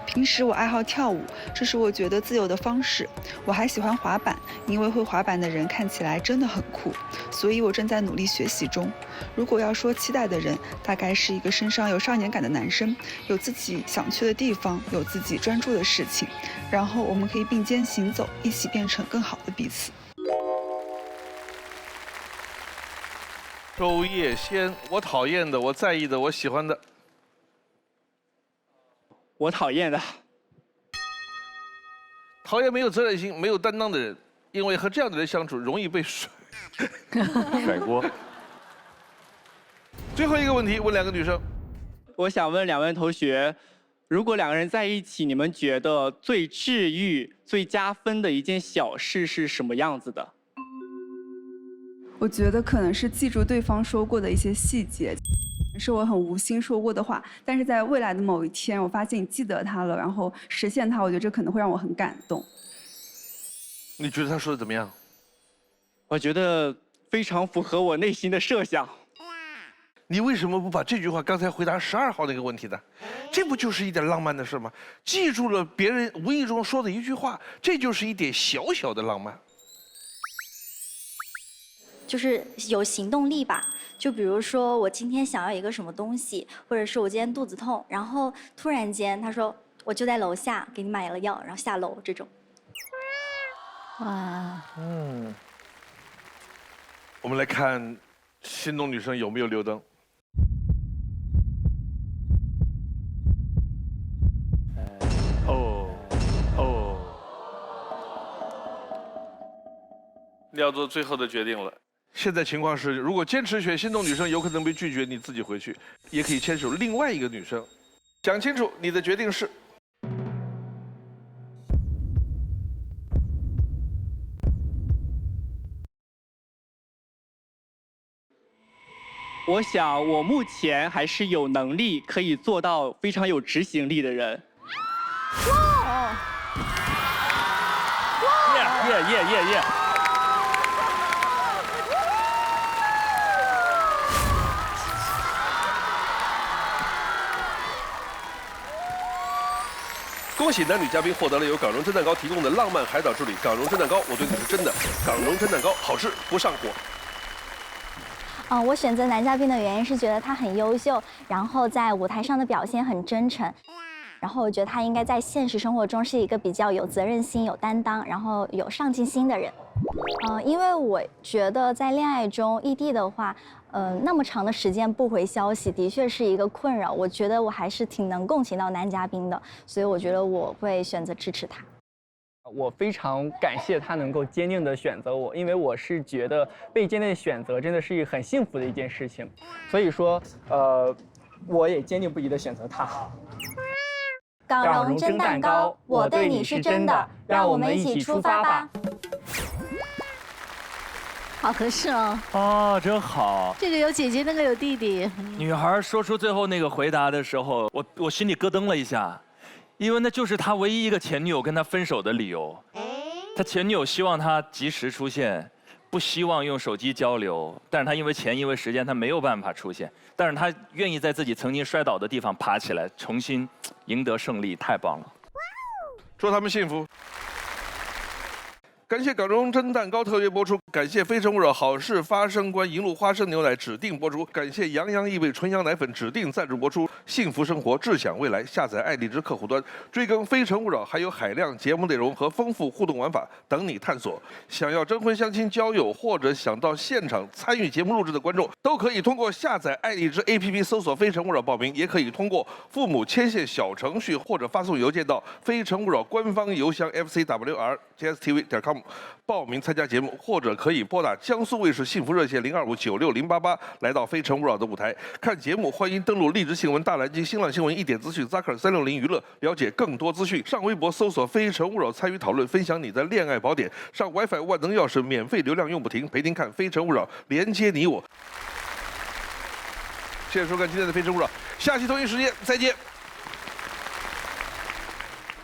平时我爱好跳舞，这是我觉得自由的方式。我还喜欢滑板，因为会滑板的人看起来真的很酷，所以我正在努力学习中。如果要说期待的人，大概是一个身上有少年感的男生，有自己想去的地方，有自己专注的事情，然后我们可以并肩行走，一起变成更好的彼此。周叶先，我讨厌的，我在意的，我喜欢的。我讨厌的。讨厌没有责任心、没有担当的人，因为和这样的人相处容易被甩锅。最后一个问题，问2个女生。我想问2位同学，如果2个人在一起，你们觉得最治愈、最加分的一件小事是什么样子的？我觉得可能是记住对方说过的一些细节，是我很无心说过的话，但是在未来的某一天，我发现你记得它了，然后实现它，我觉得这可能会让我很感动。你觉得他说的怎么样？我觉得非常符合我内心的设想。你为什么不把这句话刚才回答12号那个问题呢？这不就是一点浪漫的事吗？记住了别人无意中说的一句话，这就是一点小小的浪漫。就是有行动力吧。就比如说我今天想要一个什么东西，或者是我今天肚子痛，然后突然间他说我就在楼下给你买了药，然后下楼这种。哇，我们来看心动女生有没有留灯。你要做最后的决定了。现在情况是，如果坚持选心动女生，有可能被拒绝，你自己回去，也可以牵手另外一个女生。讲清楚你的决定是。我想我目前还是有能力可以做到非常有执行力的人。哇！耶！恭喜男女嘉宾获得了由港荣蒸蛋糕提供的浪漫海岛之旅。港荣蒸蛋糕，我对你是真的。港荣蒸蛋糕好吃不上火。我选择男嘉宾的原因是觉得他很优秀，然后在舞台上的表现很真诚，然后我觉得他应该在现实生活中是一个比较有责任心、有担当，然后有上进心的人。因为我觉得在恋爱中异地的话，那么长的时间不回消息，的确是一个困扰。我觉得我还是挺能共情到男嘉宾的，所以我觉得我会选择支持他。我非常感谢他能够坚定地选择我，因为我是觉得被坚定的选择真的是一个很幸福的一件事情，所以说，我也坚定不移地选择他。港荣蒸蛋糕，我对你是真的，让我们一起出发吧。好合适哦。哦，真好。这个有姐姐，那个有弟弟。女孩说出最后那个回答的时候，我心里咯噔了一下。因为那就是他唯一一个前女友跟他分手的理由，他前女友希望他及时出现，不希望用手机交流，但是他因为钱因为时间他没有办法出现，但是他愿意在自己曾经摔倒的地方爬起来，重新赢得胜利，太棒了！祝他们幸福。感谢港荣蒸蛋糕特约播出，感谢非诚勿扰好事发生关银鹭花生牛奶指定播出，感谢洋洋益味纯羊奶粉指定赞助播出。幸福生活，志享未来，下载爱荔枝客户端，追更非诚勿扰，还有海量节目内容和丰富互动玩法等你探索。想要征婚、相亲、交友，或者想到现场参与节目录制的观众，都可以通过下载爱荔枝 APP 搜索非诚勿扰报名，也可以通过父母牵线小程序或者发送邮件到非诚勿扰官方邮箱 fcwr@tstv.com。报名参加节目，或者可以拨打江苏卫视幸福热线025960088来到非诚勿扰的舞台看节目。欢迎登录荔枝新闻、大蓝鲸、新浪新闻、一点资讯、Zaker360娱乐，了解更多资讯。上微博搜索非诚勿扰参与讨论，分享你的恋爱宝典。上 WiFi 万能钥匙，免费流量用不停，陪您看非诚勿扰，连接你我。谢谢收看今天的非诚勿扰，下期同一时间再见。